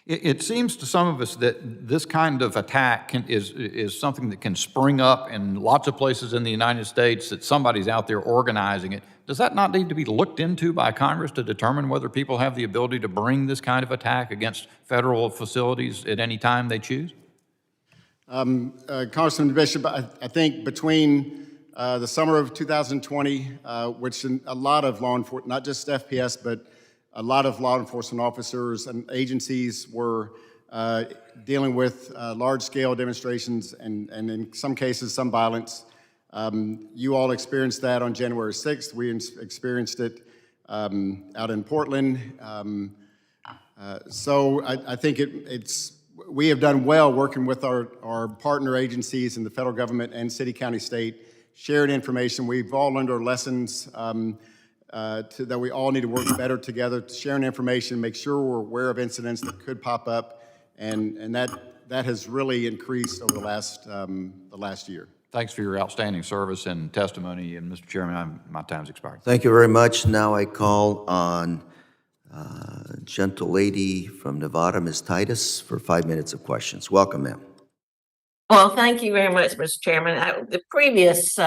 It seems to some of us that this kind of attack is something that can spring up in lots of places in the United States, that somebody's out there organizing it. Does that not need to be looked into by Congress to determine whether people have the ability to bring this kind of attack against federal facilities at any time they choose? Congressman Bishop, I think between the summer of 2020, which a lot of law enforcement, not just FPS, but a lot of law enforcement officers and agencies were dealing with large-scale demonstrations and in some cases, some violence. You all experienced that on January 6th. We experienced it out in Portland. So I think we have done well working with our partner agencies in the federal government and city, county, state, sharing information. We've all learned our lessons that we all need to work better together, sharing information, make sure we're aware of incidents that could pop up, and that has really increased over the last year. Thanks for your outstanding service and testimony, and Mr. Chairman, my time's expired. Thank you very much. Now I call on gentle lady from Nevada, Ms. Titus, for 5 minutes of questions. Welcome, ma'am. Well, thank you very much, Mr. Chairman. The previous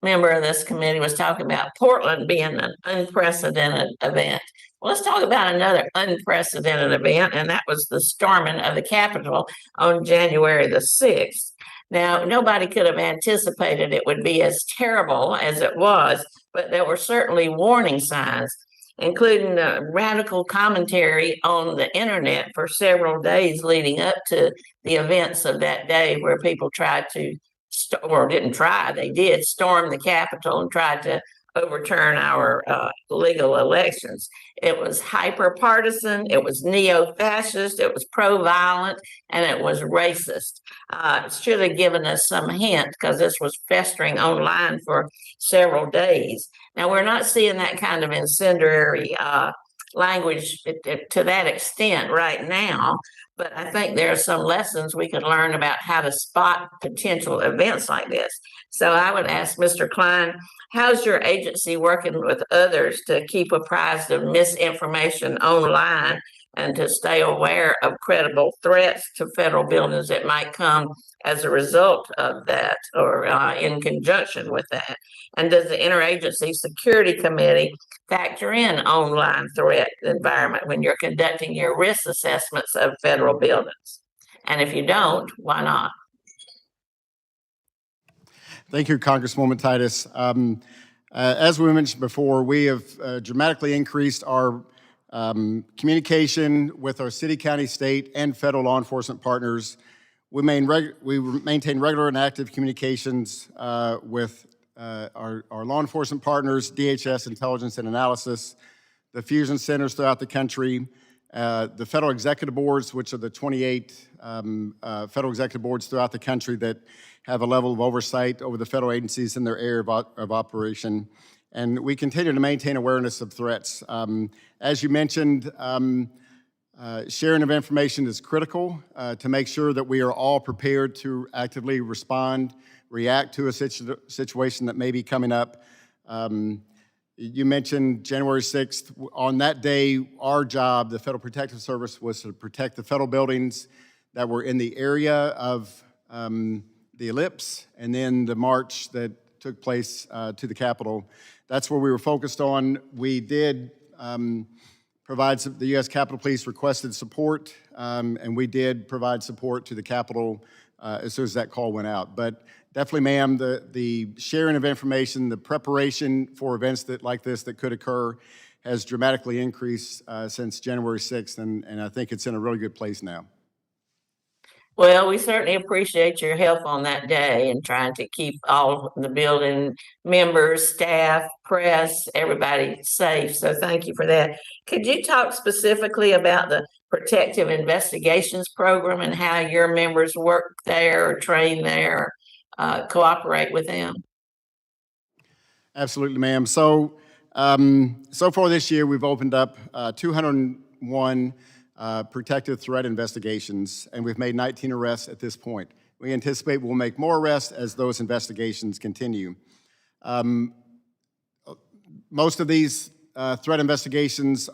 member of this committee was talking about Portland being an unprecedented event. Well, let's talk about another unprecedented event, and that was the storming of the Capitol on January the 6th. Now, nobody could have anticipated it would be as terrible as it was, but there were certainly warning signs, including radical commentary on the internet for several days leading up to the events of that day, where people tried to, or didn't try, they did storm the Capitol and tried to overturn our legal elections. It was hyper-partisan, it was neo-fascist, it was pro-violent, and it was racist. It should have given us some hint, because this was festering online for several days. Now, we're not seeing that kind of incendiary language to that extent right now, but I think there are some lessons we could learn about how to spot potential events like this. So I would ask Mr. Klein, how's your agency working with others to keep apprised of misinformation online and to stay aware of credible threats to federal buildings that might come as a result of that, or in conjunction with that? And does the Interagency Security Committee factor in online threat environment when you're conducting your risk assessments of federal buildings? And if you don't, why not? Thank you, Congresswoman Titus. As we mentioned before, we have dramatically increased our communication with our city, county, state, and federal law enforcement partners. We maintain regular and active communications with our law enforcement partners, DHS, Intelligence and Analysis, the fusion centers throughout the country, the federal executive boards, which are the 28 federal executive boards throughout the country that have a level of oversight over the federal agencies in their area of operation. And we continue to maintain awareness of threats. As you mentioned, sharing of information is critical to make sure that we are all prepared to actively respond, react to a situation that may be coming up. You mentioned January 6th. On that day, our job, the Federal Protective Service, was to protect the federal buildings that were in the area of the ellipse, and then the march that took place to the Capitol. That's where we were focused on. We did provide the U.S. Capitol Police requested support, and we did provide support to the Capitol as soon as that call went out. But definitely, ma'am, the sharing of information, the preparation for events like this that could occur has dramatically increased since January 6th, and I think it's in a really good place now. Well, we certainly appreciate your help on that day and trying to keep all the building members, staff, press, everybody safe. So thank you for that. Could you talk specifically about the Protective Investigations Program and how your members work there or train there, or cooperate with them? Absolutely, ma'am. So, so far this year, we've opened up 201 protective threat investigations, and we've made 19 arrests at this point. We anticipate we'll make more arrests as those investigations continue. Most of these threat investigations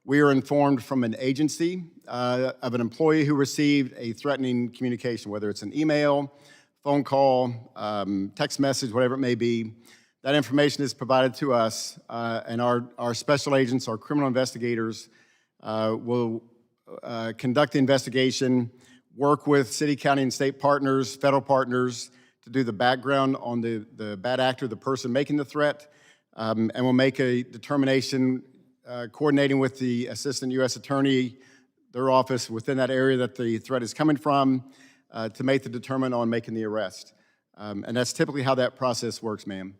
we are informed from an agency of an employee who received a threatening communication, whether it's an email, phone call, text message, whatever it may be. That information is provided to us, and our special agents, our criminal investigators, will conduct the investigation, work with city, county, and state partners, federal partners, to do the background on the bad actor, the person making the threat, and we'll make a determination, coordinating with the Assistant U.S. Attorney, their office within that area that the threat is coming from, to make the determination on making the arrest. And that's typically how that process works, ma'am.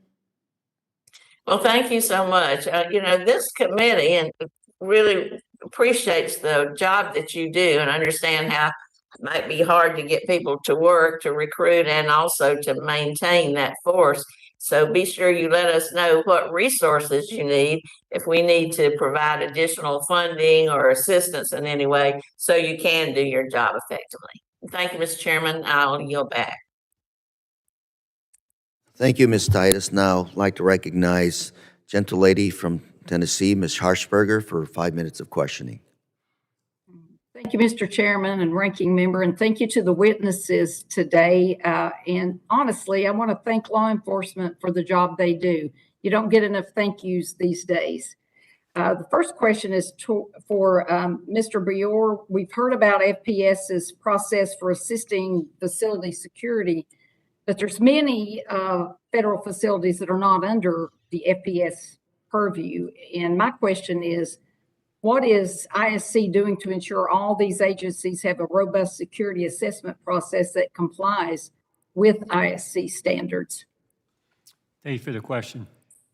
Well, thank you so much. This committee and really appreciates the job that you do and understand how it might be hard to get people to work, to recruit, and also to maintain that force. So be sure you let us know what resources you need if we need to provide additional funding or assistance in any way so you can do your job effectively. Thank you, Mr. Chairman. I'll yield back. Thank you, Ms. Titus. Now, I'd like to recognize gentle lady from Tennessee, Ms. Harshberger, for 5 minutes of questioning. Thank you, Mr. Chairman and Ranking Member, and thank you to the witnesses today. And honestly, I want to thank law enforcement for the job they do. You don't get enough thank yous these days. The first question is for Mr. Bior. We've heard about FPS's process for assisting facility security, but there's many federal facilities that are not under the FPS purview. And my question is, what is ISC doing to ensure all these agencies have a robust security assessment process that complies with ISC standards? Thank you for the question.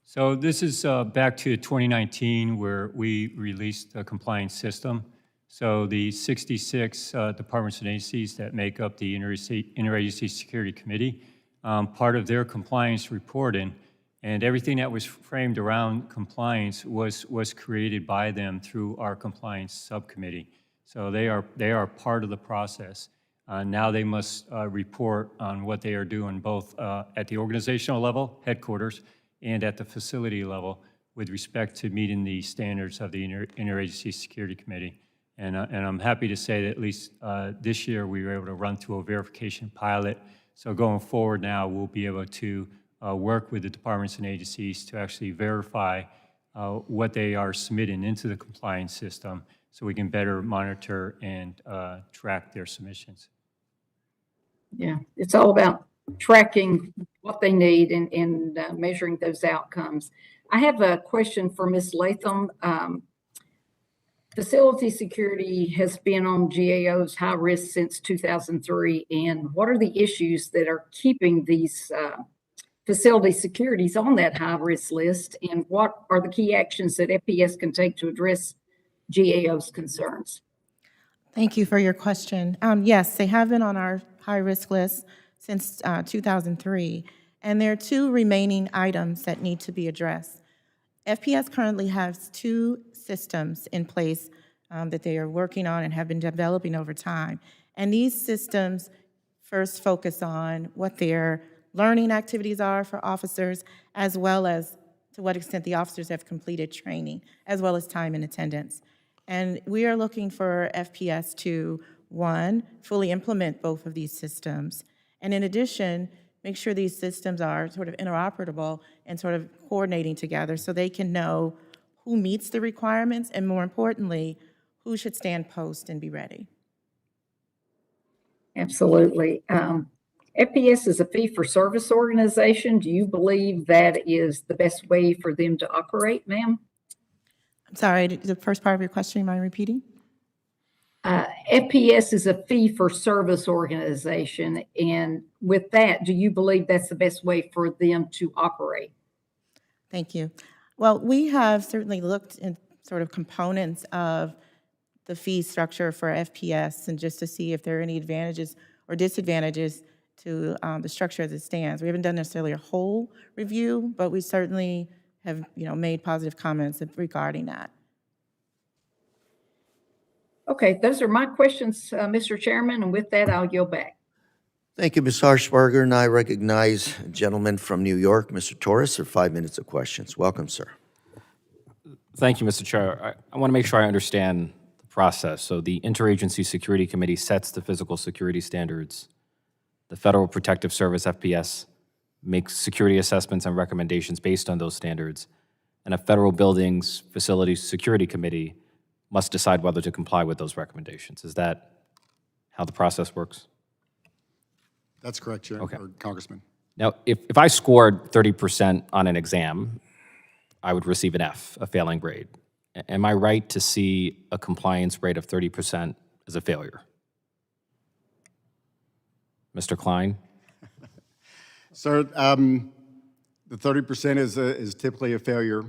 So this is back to 2019 where we released a compliance system. So the 66 departments and agencies that make up the Interagency Security Committee, part of their compliance reporting, and everything that was framed around compliance was created by them through our compliance subcommittee. So they are part of the process. Now they must report on what they are doing both at the organizational level, headquarters, and at the facility level with respect to meeting the standards of the Interagency Security Committee. And I'm happy to say that at least this year we were able to run through a verification pilot. So going forward now, we'll be able to work with the departments and agencies to actually verify what they are submitting into the compliance system so we can better monitor and track their submissions. Yeah, it's all about tracking what they need and measuring those outcomes. I have a question for Ms. Latham. Facility security has been on GAO's high risk since 2003, and what are the issues that are keeping these facility securities on that high risk list, and what are the key actions that FPS can take to address GAO's concerns? Thank you for your question. Yes, they have been on our high-risk list since 2003, and there are two remaining items that need to be addressed. FPS currently has two systems in place that they are working on and have been developing over time. And these systems first focus on what their learning activities are for officers, as well as to what extent the officers have completed training, as well as time in attendance. And we are looking for FPS to, one, fully implement both of these systems, and in addition, make sure these systems are sort of interoperable and sort of coordinating together so they can know who meets the requirements, and more importantly, who should stand post and be ready. Absolutely. FPS is a fee-for-service organization. Do you believe that is the best way for them to operate, ma'am? I'm sorry, the first part of your question, you mind repeating? FPS is a fee-for-service organization, and with that, do you believe that's the best way for them to operate? Thank you. Well, we have certainly looked in sort of components of the fee structure for FPS and just to see if there are any advantages or disadvantages to the structure as it stands. We haven't done necessarily a whole review, but we certainly have, made positive comments regarding that. Okay, those are my questions, Mr. Chairman, and with that, I'll yield back. Thank you, Ms. Harshbarger, and I recognize a gentleman from New York, Mr. Torres, for 5 minutes of questions. Welcome, sir. Thank you, Mr. Chair. I want to make sure I understand the process. So the Interagency Security Committee sets the physical security standards. The Federal Protective Service, FPS, makes security assessments and recommendations based on those standards. And a Federal Buildings Facilities Security Committee must decide whether to comply with those recommendations. Is that how the process works? That's correct, Chair, Okay. or Congressman. Now, if I scored 30% on an exam, I would receive an F, a failing grade. Am I right to see a compliance rate of 30% as a failure? Mr. Klein? Sir, the 30% is typically a failure.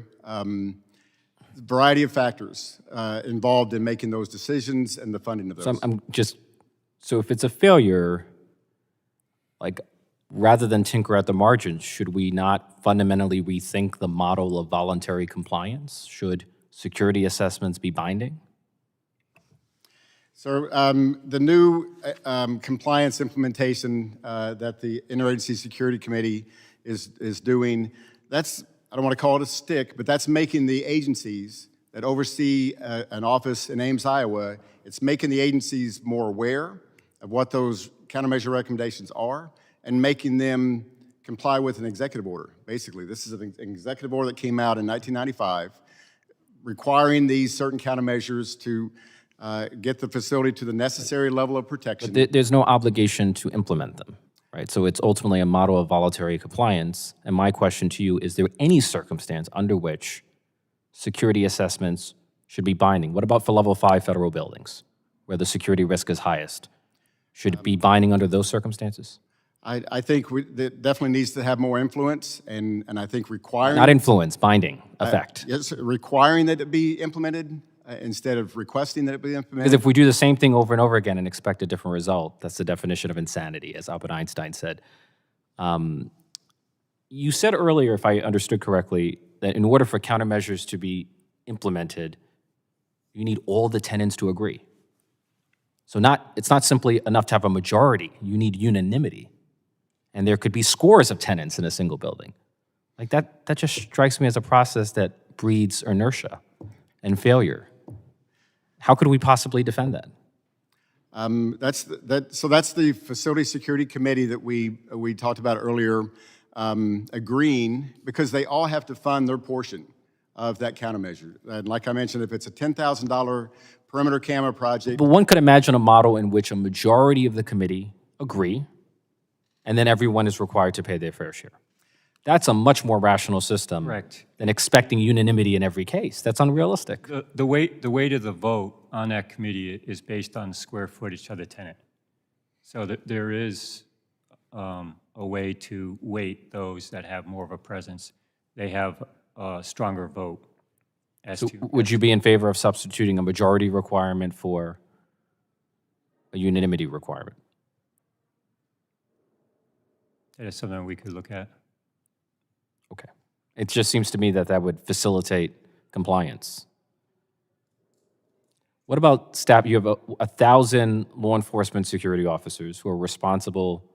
Variety of factors involved in making those decisions and the funding of those. So if it's a failure, like, rather than tinker at the margins, should we not fundamentally rethink the model of voluntary compliance? Should security assessments be binding? So the new compliance implementation that the Interagency Security Committee is doing, I don't want to call it a stick, but that's making the agencies that oversee an office in Ames, Iowa, it's making the agencies more aware of what those countermeasure recommendations are and making them comply with an executive order. Basically, this is an executive order that came out in 1995 requiring these certain countermeasures to get the facility to the necessary level of protection. But there's no obligation to implement them, right? So it's ultimately a model of voluntary compliance. And my question to you, is there any circumstance under which security assessments should be binding? What about for level 5 federal buildings, where the security risk is highest? Should it be binding under those circumstances? I think that definitely needs to have more influence, and I think requiring... Not influence, binding, effect. Yes, requiring that it be implemented instead of requesting that it be implemented. Because if we do the same thing over and over again and expect a different result, that's the definition of insanity, as Albert Einstein said. You said earlier, if I understood correctly, that in order for countermeasures to be implemented, you need all the tenants to agree. So it's not simply enough to have a majority, you need unanimity. And there could be scores of tenants in a single building. Like that just strikes me as a process that breeds inertia and failure. How could we possibly defend that? That's the Facility Security Committee that we talked about earlier, agreeing, because they all have to fund their portion of that countermeasure. And like I mentioned, if it's a $10,000 perimeter camera project... But one could imagine a model in which a majority of the committee agree, and then everyone is required to pay their fair share. That's a much more rational system than expecting unanimity in every case. That's unrealistic. The weight of the vote on that committee is based on the square footage of the tenant. So there is a way to weight those that have more of a presence. They have a stronger vote. Would you be in favor of substituting a majority requirement for a unanimity requirement? That is something we could look at. Okay. It just seems to me that would facilitate compliance. What about staff? You have 1,000 law enforcement security officers who are responsible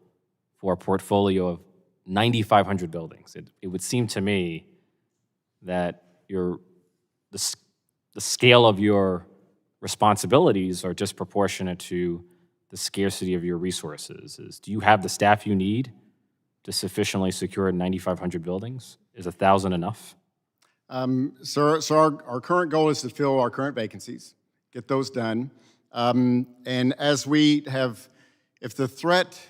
for a portfolio of 9,500 buildings. It would seem to me that the scale of your responsibilities are disproportionate to the scarcity of your resources. Do you have the staff you need to sufficiently secure 9,500 buildings? Is 1,000 enough? So our current goal is to fill our current vacancies, get those done. And as we have, if the threat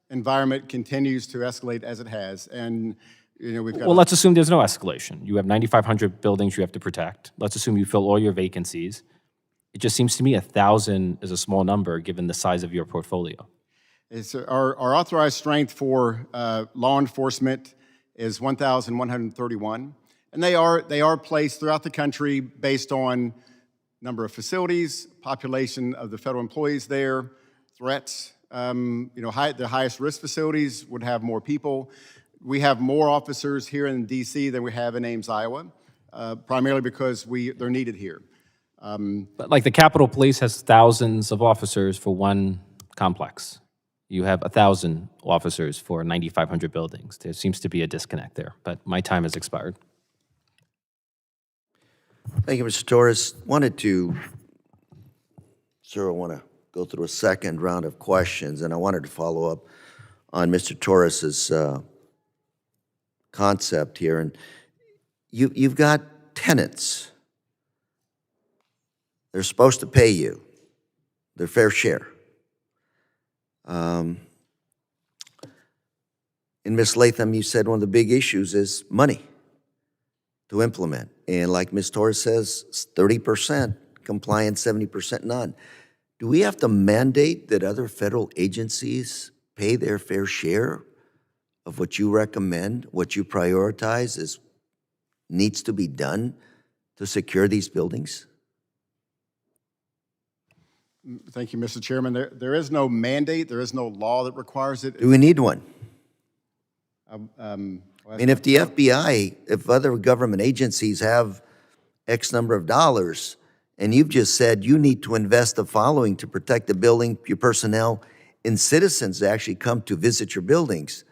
environment continues to escalate as it has, and we've got. Well, let's assume there's no escalation. You have 9,500 buildings you have to protect. Let's assume you fill all your vacancies. It just seems to me 1,000 is a small number given the size of your portfolio. It's our authorized strength for law enforcement is 1,131, and they are placed throughout the country based on number of facilities, population of the federal employees there, threats. The highest risk facilities would have more people. We have more officers here in D.C. than we have in Ames, Iowa, primarily because they're needed here. But like the Capitol Police has thousands of officers for one complex. You have 1,000 officers for 9,500 buildings. There seems to be a disconnect there, but my time has expired. Thank you, Mr. Torres. Sir, I want to go through a second round of questions, and I wanted to follow up on Mr. Torres's concept here. And you've got tenants. They're supposed to pay you their fair share. And Ms. Latham, you said one of the big issues is money to implement. And like Ms. Torres says, 30% compliance, 70% none. Do we have to mandate that other federal agencies pay their fair share of what you recommend, what you prioritize needs to be done to secure these buildings? Thank you, Mr. Chairman. There is no mandate. There is no law that requires it. Do we need one? Well, I mean, if the FBI, if other government agencies have X number of dollars, and you've just said you need to invest the following to protect the building, your personnel, and citizens that actually come to visit your buildings,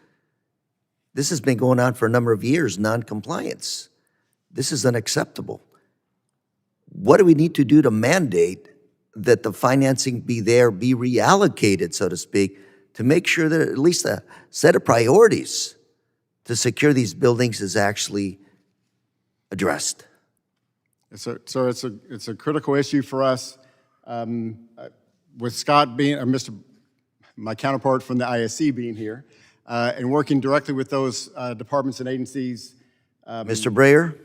this has been going on for a number of years, non-compliance. This is unacceptable. What do we need to do to mandate that the financing be there, be reallocated, so to speak, to make sure that at least a set of priorities to secure these buildings is actually addressed? So it's a critical issue for us. With Scott being, my counterpart from the ISC being here, and working directly with those departments and agencies. Mr. Breyer?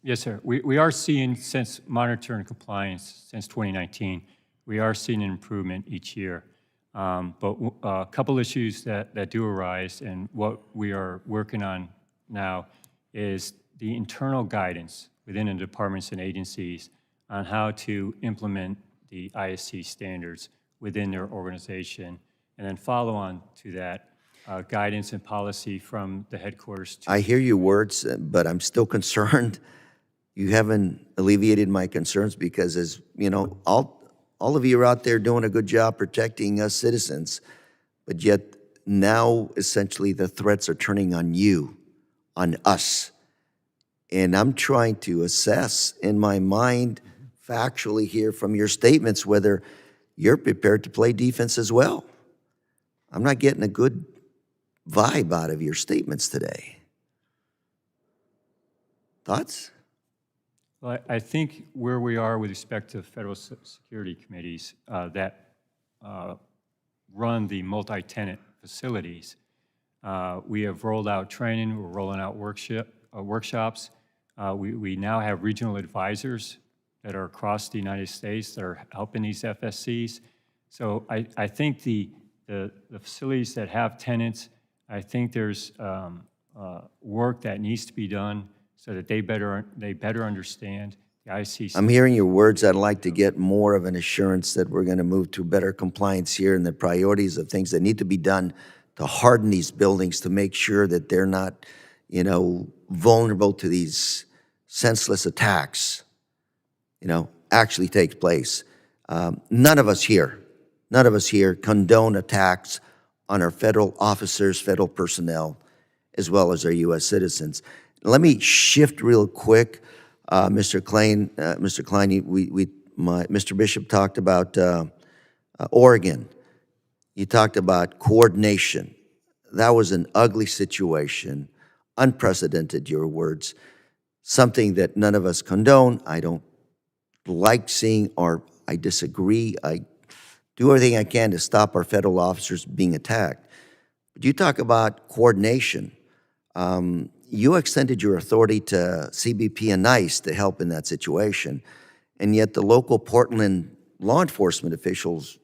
Yes, sir. We are seeing, since monitoring compliance since 2019, we are seeing an improvement each year. But a couple issues that do arise, and what we are working on now is the internal guidance within the departments and agencies on how to implement the ISC standards within their organization, and then follow on to that guidance and policy from the headquarters. I hear your words, but I'm still concerned. You haven't alleviated my concerns because, as you know, all of you are out there doing a good job protecting us citizens, but yet now essentially the threats are turning on you, on us. And I'm trying to assess in my mind factually here from your statements whether you're prepared to play defense as well. I'm not getting a good vibe out of your statements today. Thoughts? Well, I think where we are with respect to federal security committees that run the multi-tenant facilities, we have rolled out training, we're rolling out workshops. We now have regional advisors that are across the United States that are helping these FSCs. So I think the facilities that have tenants, I think there's work that needs to be done so that they better understand the ICC. I'm hearing your words. I'd like to get more of an assurance that we're going to move to better compliance here and the priorities of things that need to be done to harden these buildings to make sure that they're not, vulnerable to these senseless attacks, actually take place. None of us here condone attacks on our federal officers, federal personnel, as well as our U.S. citizens. let me shift real quick. Mr. Klein, Mr. Bishop talked about Oregon. You talked about coordination. That was an ugly situation, unprecedented, your words, something that none of us condone. I don't like seeing, or I disagree. I do everything I can to stop our federal officers being attacked. But you talk about coordination. You extended your authority to CBP and NICE to help in that situation, and yet the local Portland law enforcement officials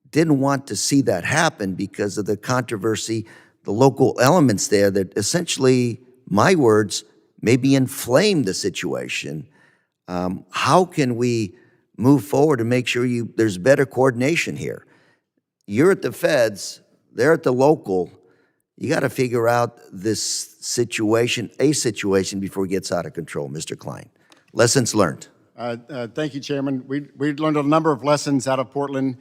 didn't want to see that happen because of the controversy, the local elements there that essentially, my words, maybe inflamed the situation. How can we move forward to make sure there's better coordination here? You're at the feds, they're at the local. You got to figure out this situation, before it gets out of control, Mr. Klein. Lessons learned. Thank you, Chairman. We learned a number of lessons out of Portland.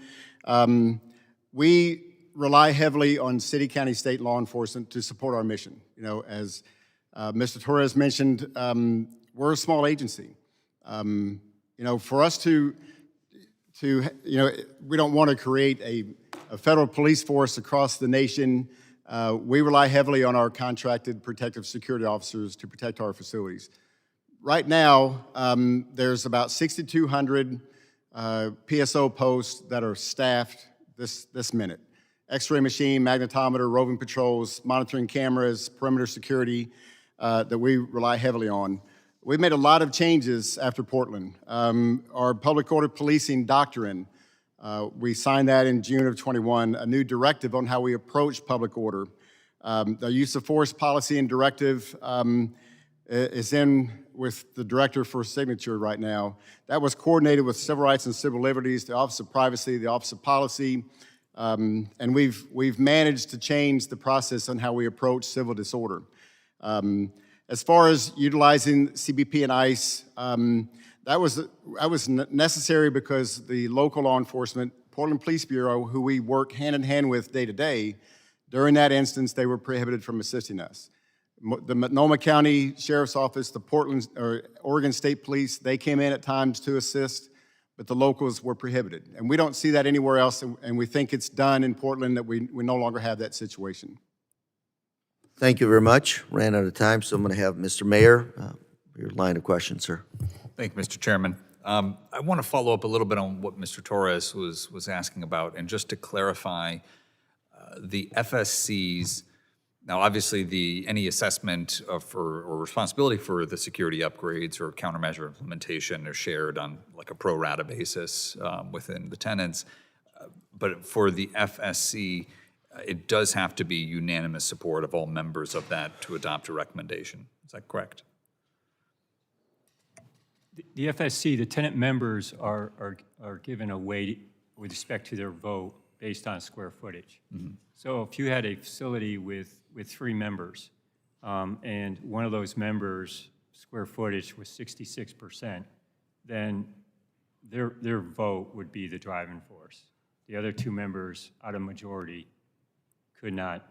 We rely heavily on city, county, state law enforcement to support our mission. You know, as Mr. Torres mentioned, we're a small agency. You know, for us to we don't want to create a federal police force across the nation. We rely heavily on our contracted protective security officers to protect our facilities. Right now, there's about 6,200 PSO posts that are staffed this minute. X-ray machine, magnetometer, roving patrols, monitoring cameras, perimeter security that we rely heavily on. We've made a lot of changes after Portland. Our public order policing doctrine, we signed that in June of 21, a new directive on how we approach public order. The use of force policy and directive is in with the director for signature right now. That was coordinated with Civil Rights and Civil Liberties, the Office of Privacy, the Office of Policy, and we've managed to change the process on how we approach civil disorder. As far as utilizing CBP and ICE, that was necessary because the local law enforcement, Portland Police Bureau, who we work hand in hand with day to day, during that instance, they were prohibited from assisting us. The Multnomah County Sheriff's Office, the Oregon State Police, they came in at times to assist, but the locals were prohibited. And we don't see that anywhere else, and we think it's done in Portland that we no longer have that situation. Thank you very much. Ran out of time, so I'm going to have Mr. Mayor, your line of questions, sir. Thank you, Mr. Chairman. I want to follow up a little bit on what Mr. Torres was asking about, and just to clarify, the FSCs, now obviously any assessment or responsibility for the security upgrades or countermeasure implementation are shared on like a pro rata basis within the tenants, but for the FSC, it does have to be unanimous support of all members of that to adopt a recommendation. Is that correct? The FSC, the tenant members are given a weight with respect to their vote based on square footage. Mm-hmm. So if you had a facility with 3 members, and one of those members' square footage was 66%, then their vote would be the driving force. The other 2 members, out of majority, could not,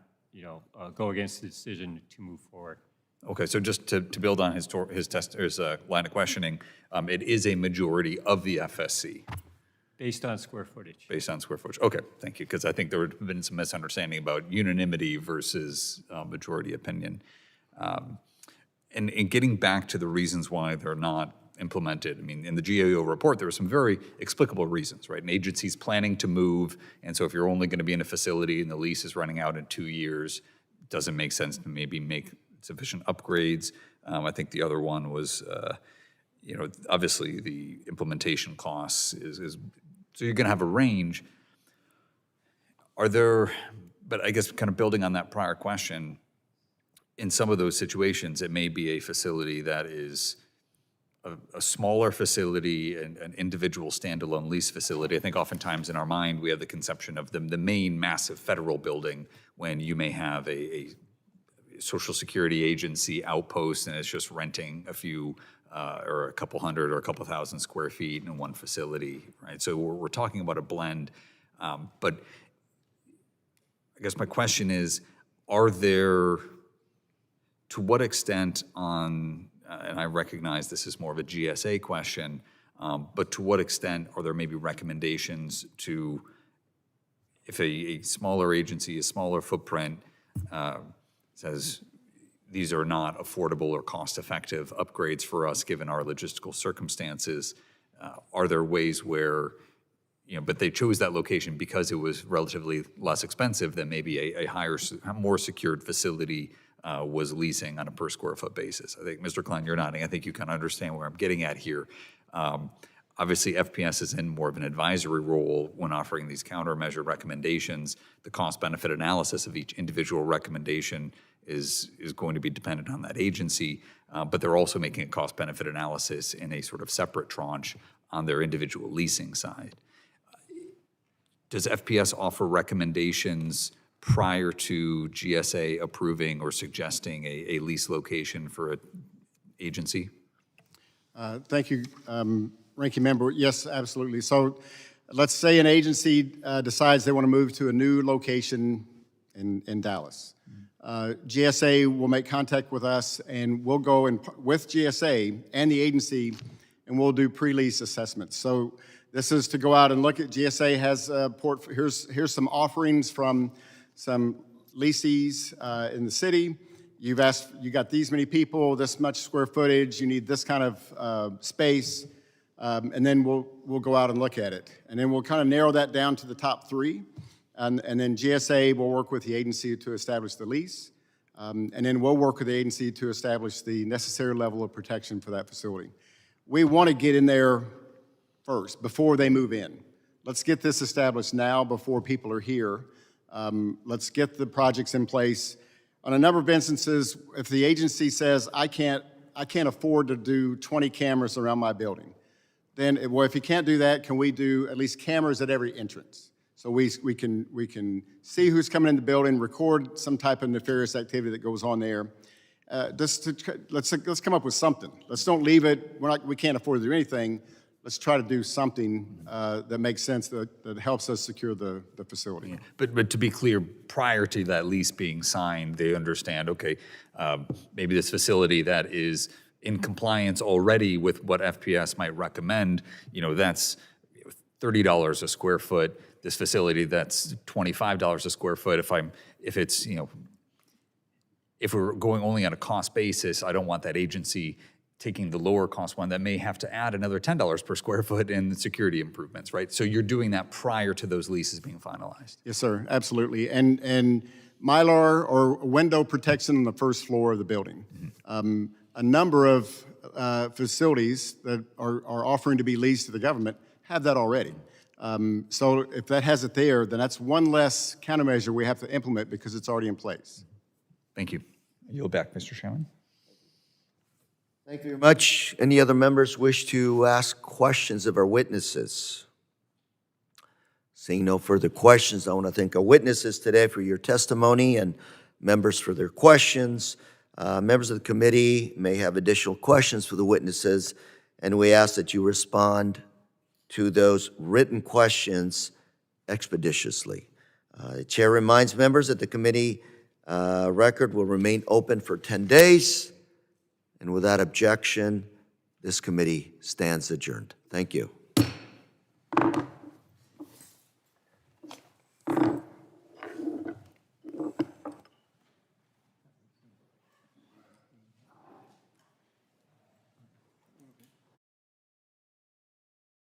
go against the decision to move forward. Okay, so just to build on his line of questioning, it is a majority of the FSC. Based on square footage. Based on square footage. Okay, thank you, because I think there would have been some misunderstanding about unanimity versus majority opinion. And getting back to the reasons why they're not implemented, I mean, in the GAO report, there were some very explicable reasons, right? An agency's planning to move, and so if you're only going to be in a facility and the lease is running out in 2 years, it doesn't make sense to maybe make sufficient upgrades. I think the other one was, obviously the implementation costs is so you're going to have a range. But I guess kind of building on that prior question, in some of those situations, it may be a facility that is a smaller facility, an individual standalone lease facility. I think oftentimes in our mind, we have the conception of the main massive federal building when you may have a Social Security agency outpost and it's just renting a few or a couple hundred or a couple thousand square feet in one facility, right? So we're talking about a blend. But I guess my question is, are there To what extent and I recognize this is more of a GSA question, but to what extent are there maybe recommendations to, if a smaller agency, a smaller footprint says these are not affordable or cost-effective upgrades for us given our logistical circumstances, are there ways where, but they chose that location because it was relatively less expensive than maybe a higher, more secured facility was leasing on a per square foot basis? I think, Mr. Klein, you're nodding. I think you kind of understand where I'm getting at here. Obviously, FPS is in more of an advisory role when offering these countermeasure recommendations. The cost-benefit analysis of each individual recommendation is going to be dependent on that agency, but they're also making a cost-benefit analysis in a sort of separate tranche on their individual leasing side. Does FPS offer recommendations prior to GSA approving or suggesting a lease location for an agency? Thank you, Ranking Member. Yes, absolutely. So let's say an agency decides they want to move to a new location in Dallas. GSA will make contact with us, and we'll go with GSA and the agency, and we'll do pre-lease assessments. So this is to go out and look at, GSA has here's some offerings from some leasees in the city. You got these many people, this much square footage, you need this kind of space, and then we'll go out and look at it. And then we'll kind of narrow that down to the top 3. And then GSA will work with the agency to establish the lease. And then we'll work with the agency to establish the necessary level of protection for that facility. We want to get in there first, before they move in. Let's get this established now before people are here. Let's get the projects in place. On a number of instances, if the agency says, I can't afford to do 20 cameras around my building, then, well, if you can't do that, can we do at least cameras at every entrance? So we can see who's coming in the building, record some type of nefarious activity that goes on there. Let's come up with something. Let's don't leave it, we can't afford to do anything. Let's try to do something that makes sense, that helps us secure the facility. But to be clear, prior to that lease being signed, they understand, okay, maybe this facility that is in compliance already with what FPS might recommend, that's $30 a square foot. This facility that's $25 a square foot. If we're going only on a cost basis, I don't want that agency taking the lower cost one that may have to add another $10 per square foot in security improvements, right? So you're doing that prior to those leases being finalized. Yes, sir, absolutely. And Mylar or window protection on the first floor of the building. Mm-hmm. A number of facilities that are offering to be leased to the government have that already. So if that has it there, then that's one less countermeasure we have to implement because it's already in place. Thank you. I yield back, Mr. Chairman. Thank you very much. Any other members wish to ask questions of our witnesses? Seeing no further questions, I want to thank our witnesses today for your testimony and members for their questions. Members of the committee may have additional questions for the witnesses, and we ask that you respond to those written questions expeditiously. The chair reminds members that the committee record will remain open for 10 days. And without objection, this committee stands adjourned. Thank you.